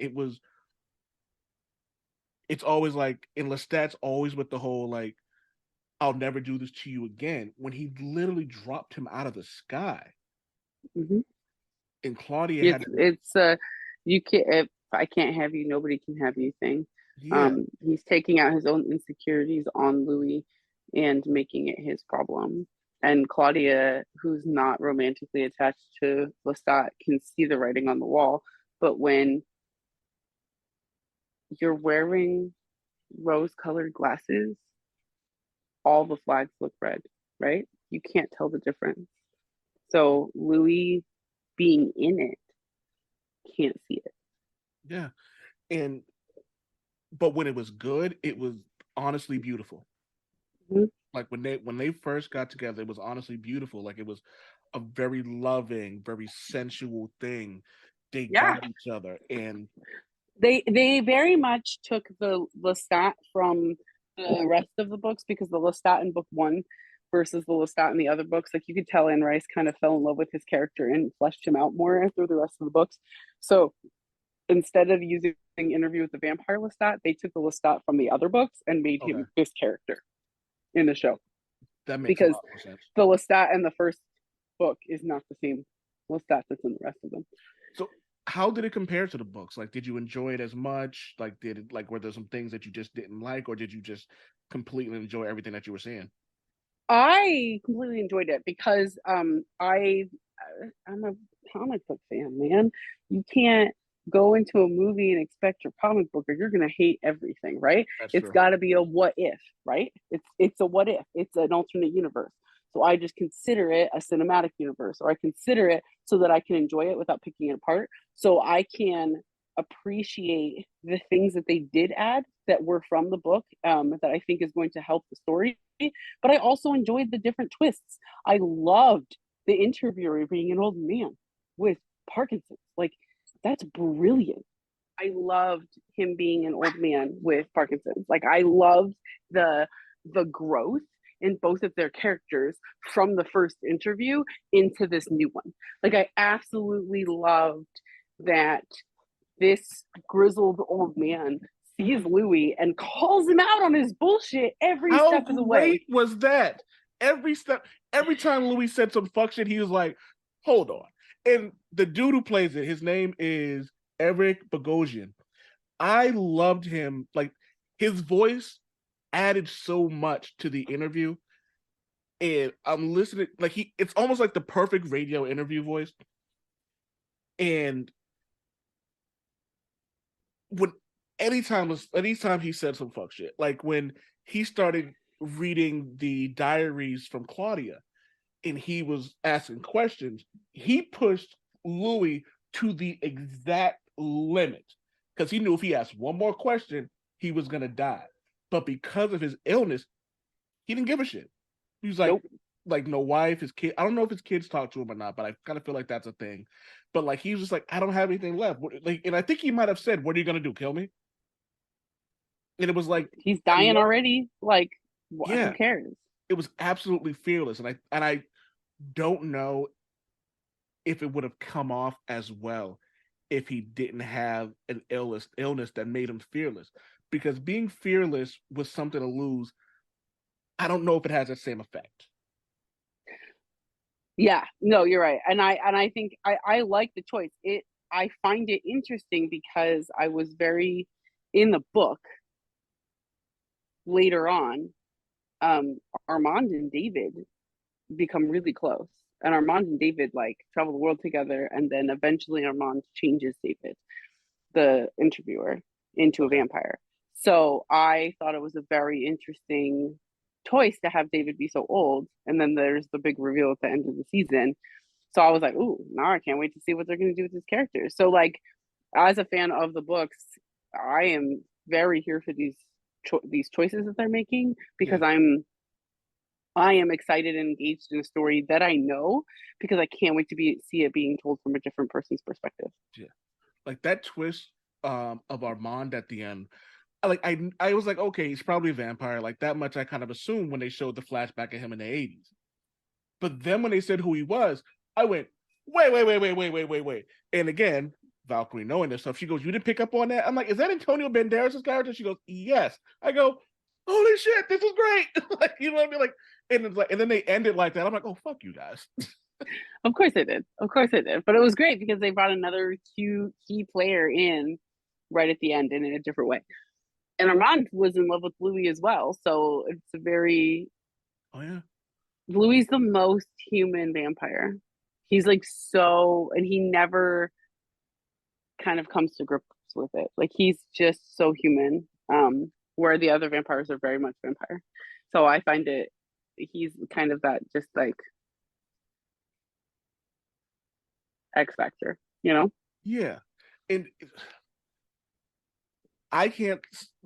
it's always like, and Lestat's always with the whole like, "I'll never do this to you again," when he literally dropped him out of the sky. Mm-hmm. And Claudia It's had to, you can't, if I can't have you, nobody can have you thing. yeah, He's taking out his own insecurities on Louis and making it his problem. And Claudia, who's not romantically attached to Lestat, can see the writing on the wall. But when you're wearing rose-colored glasses, all the flags look red, right? You can't tell the difference. So Louis being in it can't see it. yeah. And but when it was good, it was honestly beautiful. Mhm. Like when they first got together, it was honestly beautiful. Like, it was a very loving, very sensual thing. They Yeah, got each other, and they very much took the Lestat from the rest of the books, because the Lestat in book one versus the Lestat in the other books, like you could tell Anne Rice kind of fell in love with his character and fleshed him out more through the rest of the books. So instead of using Interview with the Vampire Lestat, they took the Lestat from the other books and made okay, him this character in the show, that makes a because lot more sense. the Lestat in the first book is not the same Lestat that's in the rest of them. So, how did it compare to the books? Like, did you enjoy it as much? Like, were there some things that you just didn't like, or did you just completely enjoy everything that you were seeing? I completely enjoyed it because I'm a comic book fan, man. You can't go into a movie and expect your comic book, or you're gonna hate everything, right? That's It's true. got to be a what if, right? It's a what if. It's an alternate universe. So I just consider it a cinematic universe, or I consider it so that I can enjoy it without picking it apart. So I can appreciate the things that they did add that were from the book, that I think is going to help the story. But I also enjoyed the different twists. I loved the interviewer being an old man with Parkinson's. Like, that's brilliant. I loved him being an old man with Parkinson's. Like, I loved the growth in both of their characters from the first interview into this new one. Like, I absolutely loved that this grizzled old man sees Louis and calls him out on his bullshit every How step of the way. great was that? Every step, every time Louis said some fuck shit, he was like, "Hold on." And the dude who plays it, his name is Eric Bogosian. I loved him. Like, his voice added so much to the interview. And I'm listening, like, it's almost like the perfect radio interview voice. And when anytime he said some fuck shit, like when he started reading the diaries from Claudia and he was asking questions, he pushed Louis to the exact limit because he knew if he asked one more question, he was gonna die. But because of his illness, he didn't give a shit. He was like, Nope. like no wife, his kid. I don't know if his kids talk to him or not, but I kind of feel like that's a thing. But like he was just like, I don't have anything left. Like, and I think he might have said, "What are you gonna do? Kill me?" And it was like, He's I dying love, already. Like, who yeah, cares? it was absolutely fearless, and I don't know if it would have come off as well if he didn't have an illness that made him fearless. Because being fearless was something to lose. I don't know if it has that same effect. Yeah, no, you're right. And I think I like the choice. I find it interesting because I was very in the book later on, um, Armand and David become really close. And Armand and David like travel the world together, and then eventually Armand changes David, the interviewer, into a Okay. vampire. So I thought it was a very interesting choice to have David be so old. And then there's the big reveal at the end of the season. So I was like, ooh, now I can't wait to see what they're going to do with this character. So, like, as a fan of the books, I am very here for these choices that they're making because Yeah. I am excited and engaged in a story that I know because I can't wait to see it being told from a different person's perspective. Yeah. Like that twist of Armand at the end. I was like, okay, he's probably a vampire. Like that much I kind of assumed when they showed the flashback of him in the 80s. But then when they said who he was, I went, wait. And again, Valkyrie knowing this stuff, she goes, you didn't pick up on that? I'm like, is that Antonio Banderas' character? She goes, yes. I go, holy shit, this is great. Like, you know what I mean? Like, and it's like, and then they end it like that. I'm like, oh, fuck you guys. Of course it did. Of course it did. But it was great because they brought another key player in right at the end and in a different way. And Armand was in love with Louis as well. So it's a very Oh yeah. Louis the most human vampire. He's like so, and he never kind of comes to grips with it. Like he's just so human. Where the other vampires are very much vampire. So I find he's kind of that just like X factor, you know? Yeah. And I can't.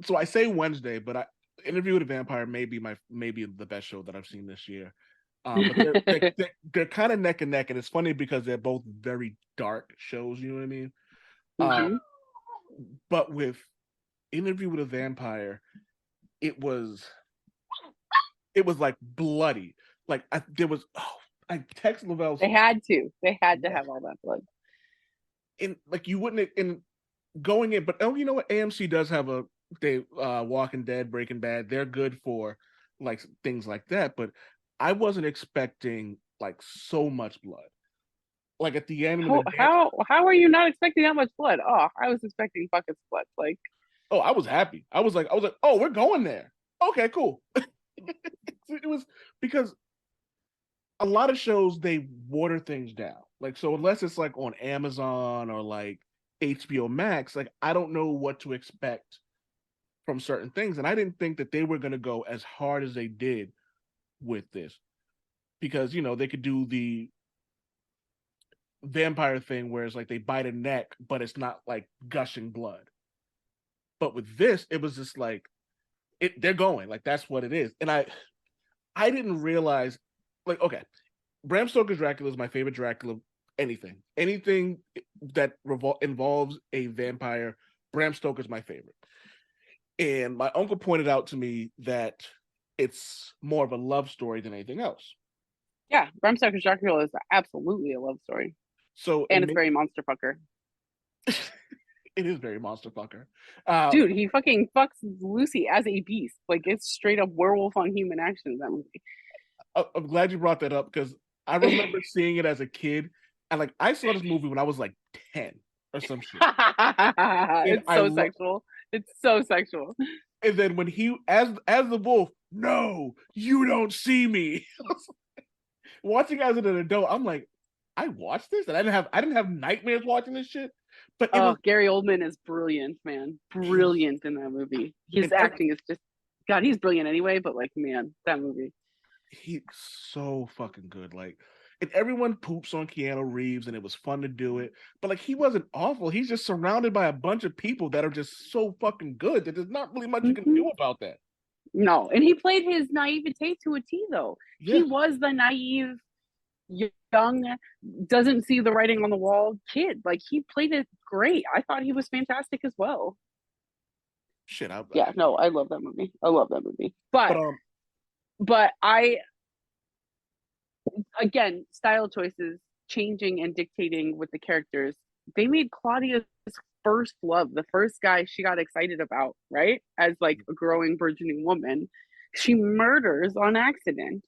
So I say Wednesday, but Interview with a Vampire may be the best show that I've seen this year. But they're kind of neck and neck, and it's funny because they're both very dark shows. You know what I mean? Mm-hmm. But with Interview with a Vampire, it was like bloody. Like I text Lavelle. They had to have all that blood. And like you wouldn't in going in, but you know what? AMC does have Walking Dead, Breaking Bad. They're good for like things like that. But I wasn't expecting like so much blood. Like at the end, How are you not expecting that much blood? Oh, I was expecting buckets of blood. Like, oh, I was happy. I was like, oh, we're going there. Okay, cool. It was because a lot of shows they water things down. Like so, unless it's like on Amazon or like HBO Max, like I don't know what to expect from certain things, and I didn't think that they were going to go as hard as they did with this because they could do the vampire thing where it's like they bite a neck, but it's not like gushing blood. But with this, it was just like they're going like that's what it is, and I didn't realize like okay, Bram Stoker's Dracula is my favorite Dracula. Anything that involves a vampire, Bram Stoker's my favorite. And my uncle pointed out to me that it's more of a love story than anything else. Yeah, Bram Stoker's Dracula is absolutely a love story. So and it's very monster fucker. It is very monster fucker. Dude, he fucking fucks Lucy as a beast. Like it's straight up werewolf on human action in that movie. I'm glad you brought that up because I remember seeing it as a kid. And like I saw this movie when I was like 10 or some shit. It's so sexual. It's so sexual. And then when he as the wolf, no, you don't see me. Watching as an adult, I'm like, I watched this and I didn't have nightmares watching this shit. But Gary Oldman is brilliant, man. Brilliant in that movie. His acting is just God, he's brilliant anyway, but like man, that movie. He's so fucking good. Like and everyone poops on Keanu Reeves and it was fun to do it. But like he wasn't awful. He's just surrounded by a bunch of people that are just so fucking good that there's not really much you can do about that. No, and he played his naivete to a T though. Yeah. He was the naive, young, doesn't see the writing on the wall kid. Like he played it great. I thought he was fantastic as well. Shit, I love that movie. I love that movie. But I again, style choices changing and dictating with the characters. They made Claudia's first love, the first guy she got excited about, right? As like a growing, burgeoning woman, she murders on accident.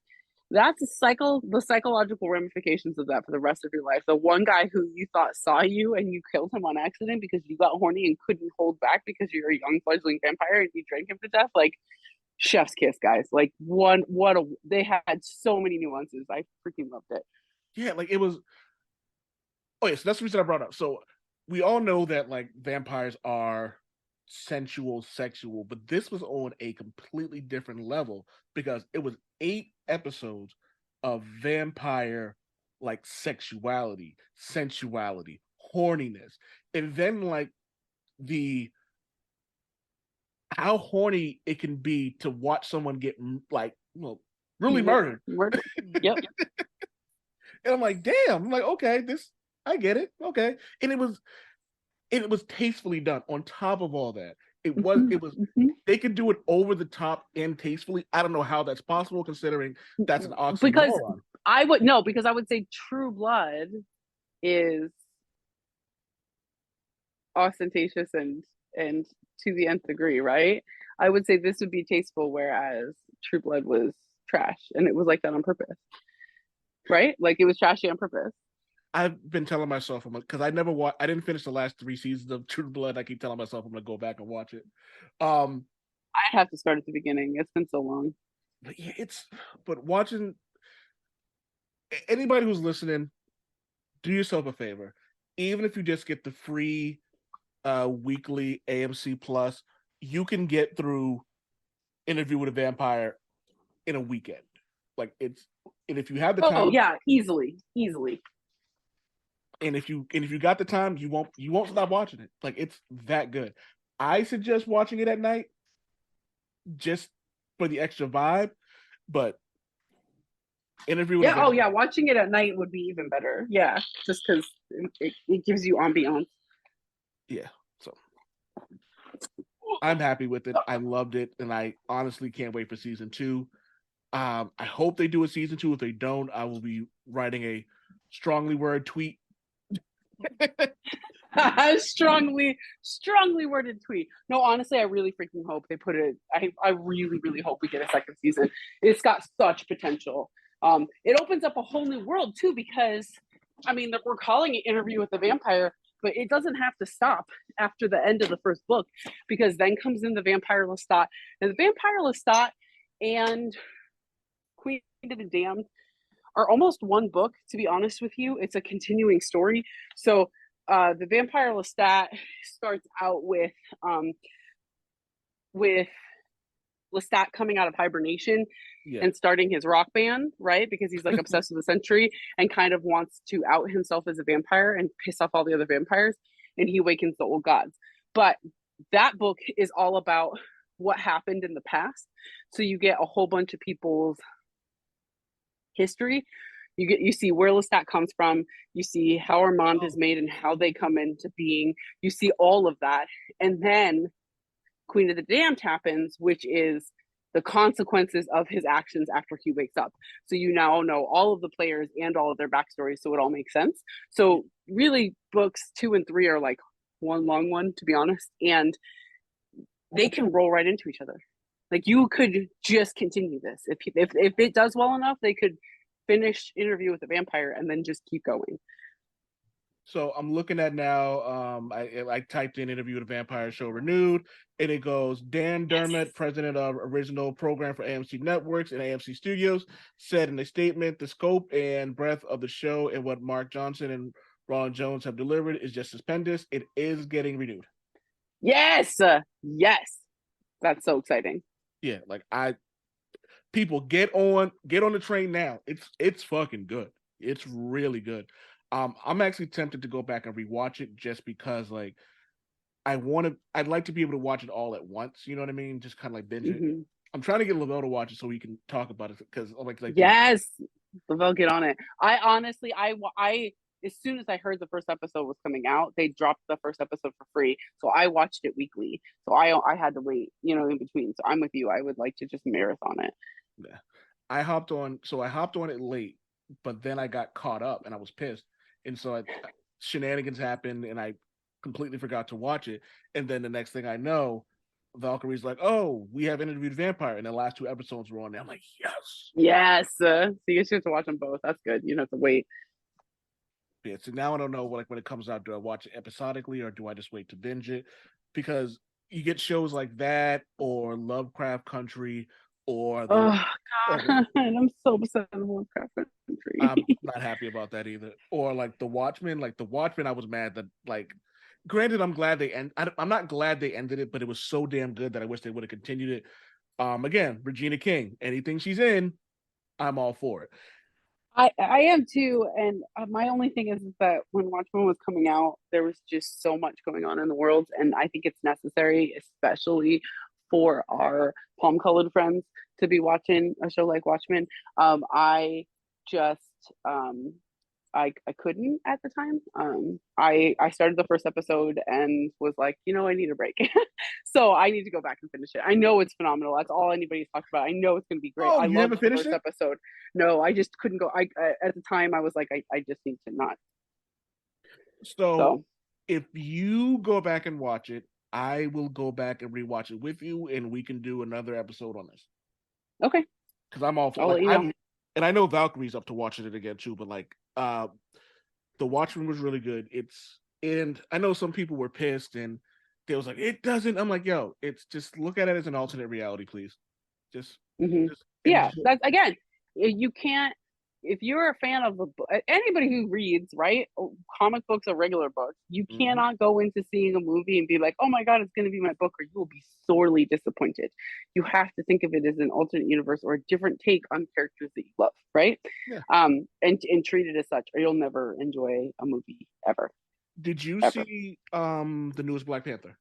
That's the psychological ramifications of that for the rest of your life. The one guy who you thought saw you and you killed him on accident because you got horny and couldn't hold back because you're a young fledgling vampire and you drank him to death, like chef's kiss, guys. Like they had so many nuances. I freaking loved it. Yeah, like it was. Oh yeah, so that's the reason I brought it up. So we all know that like vampires are sensual, sexual, but this was on a completely different level because it was 8 episodes of vampire like sexuality, sensuality, horniness, and then like the how horny it can be to watch someone get like really murdered. Murder. Yep. And I'm like, damn. I'm like, okay, this I get it. Okay. And it was tastefully done. On top of all that, it was Mhm. they could do it over the top and tastefully. I don't know how that's possible considering that's an Because oxymoron. because I would say True Blood is ostentatious and to the nth degree, right? I would say this would be tasteful, whereas True Blood was trash, and it was like that on purpose, right? Like it was trashy on purpose. I've been telling myself because I didn't finish the last 3 seasons of True Blood. I keep telling myself I'm gonna go back and watch it. I have to start at the beginning. It's been so long. But yeah, but watching anybody who's listening, do yourself a favor. Even if you just get the free weekly AMC Plus, you can get through Interview with a Vampire in a weekend. Like and if you have the time, yeah, easily. and if you got the time, you won't stop watching it. Like it's that good. I suggest watching it at night just for the extra vibe, but Interview with a Vampire. Oh yeah, watching it at night would be even better. Yeah, just because it gives you ambiance. Yeah, so I'm happy with it. I loved it, and I honestly can't wait for season 2. I hope they do a season 2. If they don't, I will be writing a strongly worded tweet. strongly worded tweet. No, honestly, I really freaking hope they put it. I really, really hope we get a second season. It's got such potential. It opens up a whole new world too, because I mean, we're calling it Interview with the Vampire, but it doesn't have to stop after the end of the first book, because then comes in the Vampire Lestat, and the Vampire Lestat and Queen of the Damned are almost one book, to be honest with you. It's a continuing story. So the Vampire Lestat starts out with Lestat coming out of hibernation and starting his rock band, right? Because he's like obsessed with the century and kind of wants to out himself as a vampire and piss off all the other vampires. And he awakens the old gods. But that book is all about what happened in the past. So you get a whole bunch of people's history. You see where Lestat comes from. You see how Armand is made and how they come into being. You see all of that. And then Queen of the Damned happens, which is the consequences of his actions after he wakes up. So you now know all of the players and all of their backstories, so it all makes sense. So really, books 2 and 3 are like one long one, to be honest, and they can roll right into each other. Like you could just continue this if it does well enough, they could finish Interview with the Vampire and then just keep going. So I'm looking at now. I typed in Interview with a Vampire show renewed, and it goes Dan Dermott, president of original program for AMC Networks and AMC Studios, said in a statement, the scope and breadth of the show and what Mark Johnson and Ron Jones have delivered is just stupendous. It is getting renewed. Yes, that's so exciting. Yeah, like people get on the train now. It's fucking good. It's really good. I'm actually tempted to go back and rewatch it just because like I'd like to be able to watch it all at once, you know what I mean? Just kind of like binge it. I'm trying to get Lavelle to watch it so we can talk about it because like yes, Lavelle, get on it. I honestly as soon as I heard the first episode was coming out, they dropped the first episode for free. So I watched it weekly. So I had to wait, in between. So I'm with you. I would like to just marathon it. Yeah. I hopped on it late, but then I got caught up and I was pissed. And so shenanigans happened and I completely forgot to watch it. And then the next thing I know, Valkyrie's like, oh, we have Interviewed Vampire. And the last 2 episodes were on there. I'm like, yes. Yes. So you have to watch them both. That's good. You don't have to wait. Yeah, so now I don't know, like when it comes out, do I watch it episodically or do I just wait to binge it? Because you get shows like that or Lovecraft Country or God, I'm so upset with Lovecraft Country. I'm not happy about that either. Or like The Watchmen. Like The Watchmen, I was mad that like granted, I'm glad I'm not glad they ended it, but it was so damn good that I wish they would have continued it. Again, Regina King, anything she's in, I'm all for it. I am too, and my only thing is that when Watchmen was coming out, there was just so much going on in the world, and I think it's necessary, especially for our palm-colored friends, to be watching a show like Watchmen. I just I couldn't at the time. I started the first episode and was like, I need a break. So I need to go back and finish it. I know it's phenomenal. That's all anybody's talked about. I know it's going to be great. Oh, I you loved haven't the finished first it? episode. No, I just couldn't go. I at the time I was like, I just need to not. So So if you go back and watch it, I will go back and rewatch it with you, and we can do another episode on this. okay, Because I'm all for I'll like let you know. and I know Valkyrie's up to watching it again too, but like the Watchmen was really good. And I know some people were pissed and they was like, it doesn't. I'm like, yo, it's just look at it as an alternate reality, please. Just, Mhm. just Yeah, enjoy. that's again, you can't if you're a fan of anybody who reads, right, comic books or regular books, you Mhm. cannot go into seeing a movie and be like, oh my god, it's going to be my book, or you will be sorely disappointed. You have to think of it as an alternate universe or a different take on characters that you love, right? Yeah. And treat it as such, or you'll never enjoy a movie ever. Did you Ever. see the newest Black Panther?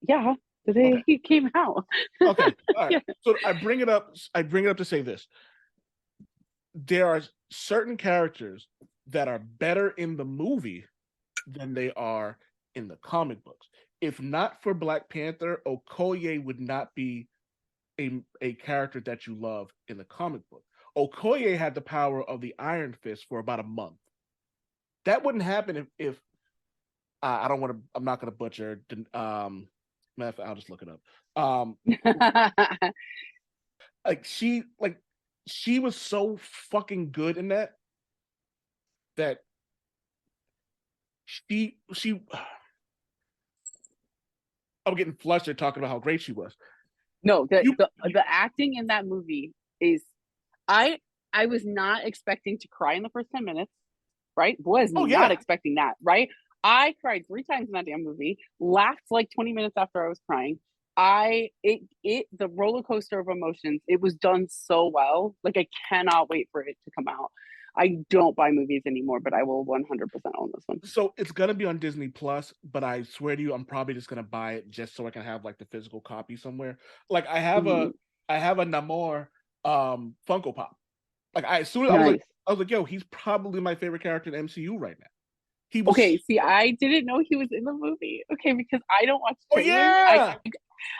Yeah, today he came out. Okay. All right. Yeah. So I bring it up to say this. There are certain characters that are better in the movie than they are in the comic books. If not for Black Panther, Okoye would not be a character that you love in the comic book. Okoye had the power of the Iron Fist for about a month. That wouldn't happen if I don't want to. I'm not going to butcher. I'll just look it up. Like she was so fucking good in that she I'm getting flustered talking about how great she was. No, You, the acting in that movie is I I was not expecting to cry in the first 10 minutes, right? Was oh not yeah, expecting that, right? I cried 3 times in that damn movie, laughed like 20 minutes after I was crying. The roller coaster of emotions, it was done so well. Like I cannot wait for it to come out. I don't buy movies anymore, but I will 100% own this one. so it's gonna be on Disney Plus, but I swear to you, I'm probably just gonna buy it just so I can have like the physical copy somewhere. Like Mhm. I have a Namor Funko Pop. Like as soon as Nice. I was like, yo, he's probably my favorite character in MCU right now. He was Okay, see, I didn't know he was in the movie. Okay, because I don't watch oh trailers. yeah.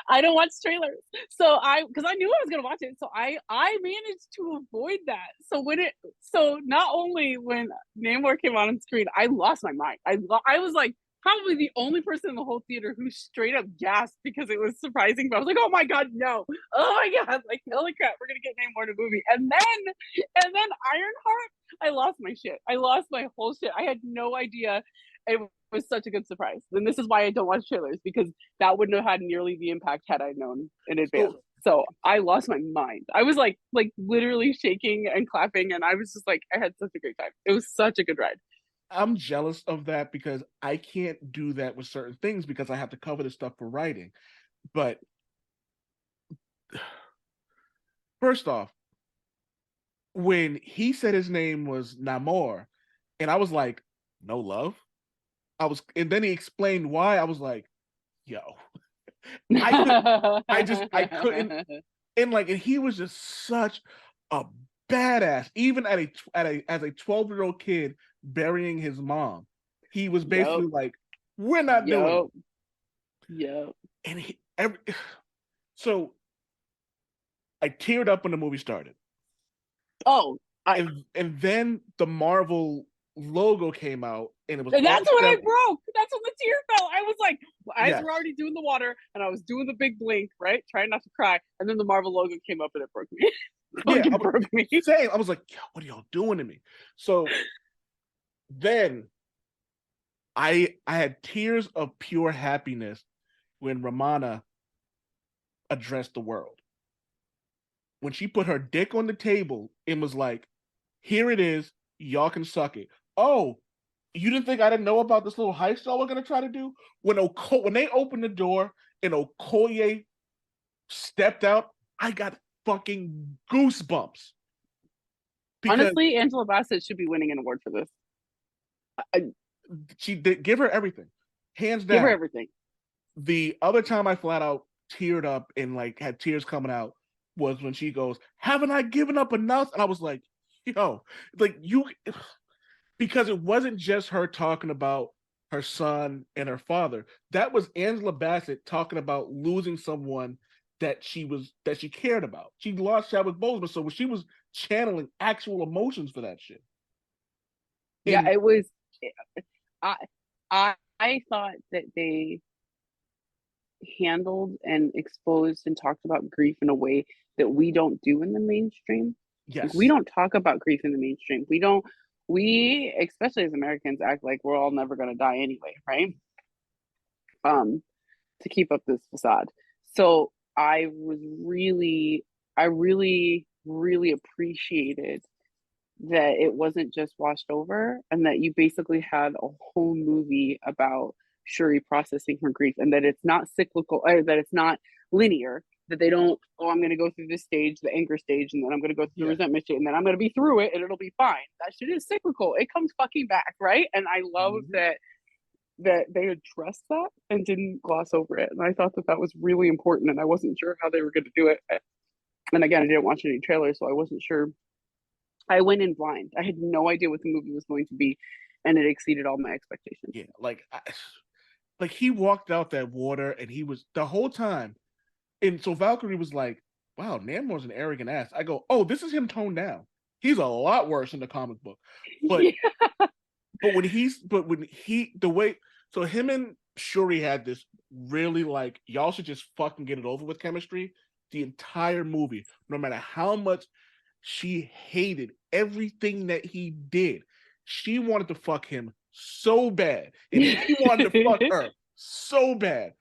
I don't watch trailers. So because I knew I was gonna watch it. So I managed to avoid that. So not only when Namor came on screen, I lost my mind. I was like probably the only person in the whole theater who straight up gasped because it was surprising. But I was like, oh my god, no. Oh my god, like holy crap, we're gonna get Namor in a movie. And then Ironheart, I lost my shit. I lost my whole shit. I had no idea. It was such a good surprise. And this is why I don't watch trailers, because that wouldn't have had nearly the impact had I known in advance. So I lost my mind. I was like literally shaking and clapping, and I was just like, I had such a great time. It was such a good ride. I'm jealous of that because I can't do that with certain things because I have to cover the stuff for writing. But first off, when he said his name was Namor, and I was like, no love. And then he explained why. I was like, yo, I couldn't, and he was just such a badass. Even as a 12-year-old kid burying his mom, he was basically Yep. like, we're not doing it. Yep. And so I teared up when the movie started. Oh, And then the Marvel logo came out, and it was and that's all when I together. broke. That's when the tear fell. I was like, eyes Yes. were already doing the water, and I was doing the big blink, right, trying not to cry. And then the Marvel logo came up, and it broke me. Yeah, Fucking broke me. Same. I was like, yo, what are y'all doing to me? So then I had tears of pure happiness when Ramana addressed the world. When she put her dick on the table and was like, here it is, y'all can suck it. Oh, You didn't think I didn't know about this little heist y'all were gonna try to do? When they opened the door and Okoye stepped out, I got fucking goosebumps. Because Honestly, Angela Bassett should be winning an award for this. she did give her everything, hands down. Give her everything. The other time I flat out teared up and like had tears coming out was when she goes, "Haven't I given up enough?" And I was like, "Yo, like you," because it wasn't just her talking about her son and her father. That was Angela Bassett talking about losing someone that she cared about. She lost Chadwick Boseman, so she was channeling actual emotions for that shit. Yeah, And it was. I I thought that they handled and exposed and talked about grief in a way that we don't do in the mainstream. Like, yes, we don't talk about grief in the mainstream. We especially as Americans act like we're all never going to die anyway, right? To keep up this facade. So I really appreciated that it wasn't just washed over, and that you basically had a whole movie about Shuri processing her grief, and that it's not cyclical, or that it's not linear, that they don't, oh, I'm going to go through this stage, the anger stage, and then I'm going to go through the resentment stage, and then I'm going to be through it and it'll be fine. That shit is cyclical. It comes fucking back, right? And I love that they addressed that and didn't gloss over it. And I thought that was really important, and I wasn't sure how they were going to do it. And again, I didn't watch any trailers, so I wasn't sure. I went in blind. I had no idea what the movie was going to be, and it exceeded all my expectations. Yeah, like he walked out that water, and he was the whole time. And so Valkyrie was like, "Wow, Namor's an arrogant ass." I go, "Oh, this is him toned down. He's a lot worse in the comic book." But Yeah. when he the way, so him and Shuri had this really like, y'all should just fucking get it over with chemistry the entire movie, no matter how much she hated everything that he did. She wanted to fuck him so bad, and he wanted to fuck her so bad.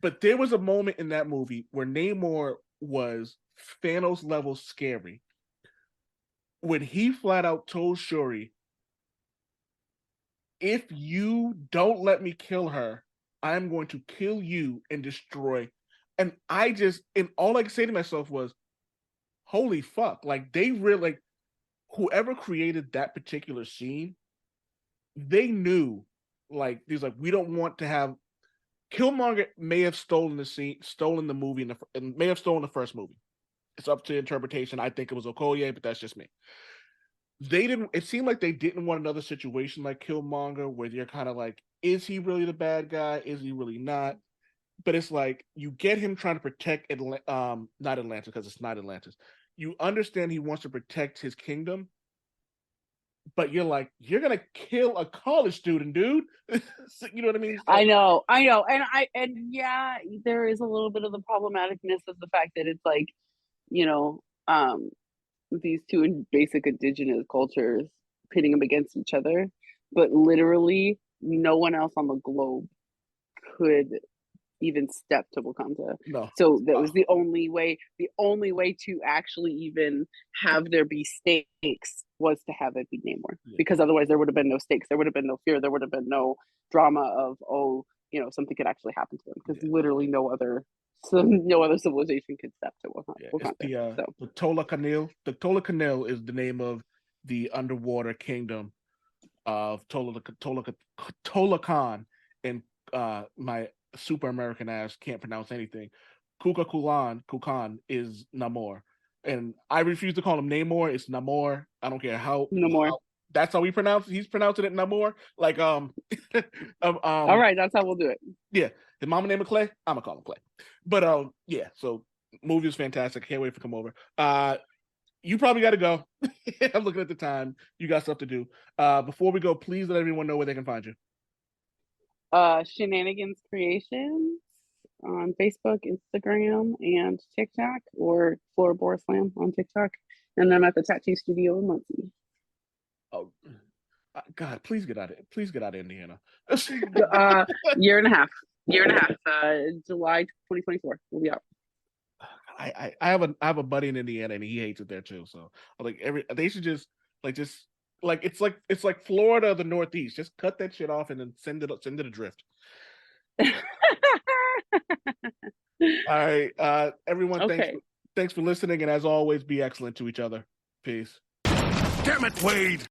But there was a moment in that movie where Namor was Thanos level scary, when he flat out told Shuri, "If you don't let me kill her, I'm going to kill you and destroy." And all I could say to myself was, holy fuck. Like, they really, like, whoever created that particular scene, they knew, like, there's like, we don't want to have, Killmonger may have stolen the movie, and may have stolen the first movie. It's up to interpretation. I think it was Okoye, but that's just me. It seemed like they didn't want another situation like Killmonger, where you're kind of like, is he really the bad guy? Is he really not? But it's like, you get him trying to protect not Atlantis, because it's not Atlantis. You understand he wants to protect his kingdom, but you're like, you're gonna kill a college student, dude. You know what I mean? I know, and yeah, there is a little bit of the problematicness of the fact that it's like, you know, these two basic indigenous cultures pitting them against each other, but literally no one else on the globe could even step to Wakanda. No. So that was the only way to actually even have there be stakes was to have it be Namor. Yeah. Because otherwise there would have been no stakes. There would have been no fear. There would have been no drama of, oh, you know, something could actually happen to them. Because literally no other civilization could step to Wakanda. Yeah, the Tola Kanil. The Tola Kanil is the name of the underwater kingdom of Tolakan, and my super American ass can't pronounce anything. Kukan is Namor, and I refuse to call him Namor. It's Namor. I don't care how. Namor. That's how he's pronouncing it, Namor. Like all right, that's how we'll do it. Yeah, his mama name is Clay. I'm gonna call him Clay. But yeah. So movie was fantastic. Can't wait to come over. You probably got to go. I'm looking at the time. You got stuff to do. Before we go, please let everyone know where they can find you. Shananagins Creations on Facebook, Instagram, and TikTok, or Floorboard Slam on TikTok. And I'm at the Tattoo Studio in Muncie. Oh, God, please get out of it. Please get out of Indiana. Year and a half. July 2024. We'll be out. I have a buddy in Indiana, and he hates it there too. So like they should just like it's like Florida, the Northeast. Just cut that shit off and then send it adrift. All right, everyone. Okay. Thanks for listening, and as always, be excellent to each other. Peace. Damn it, Wade.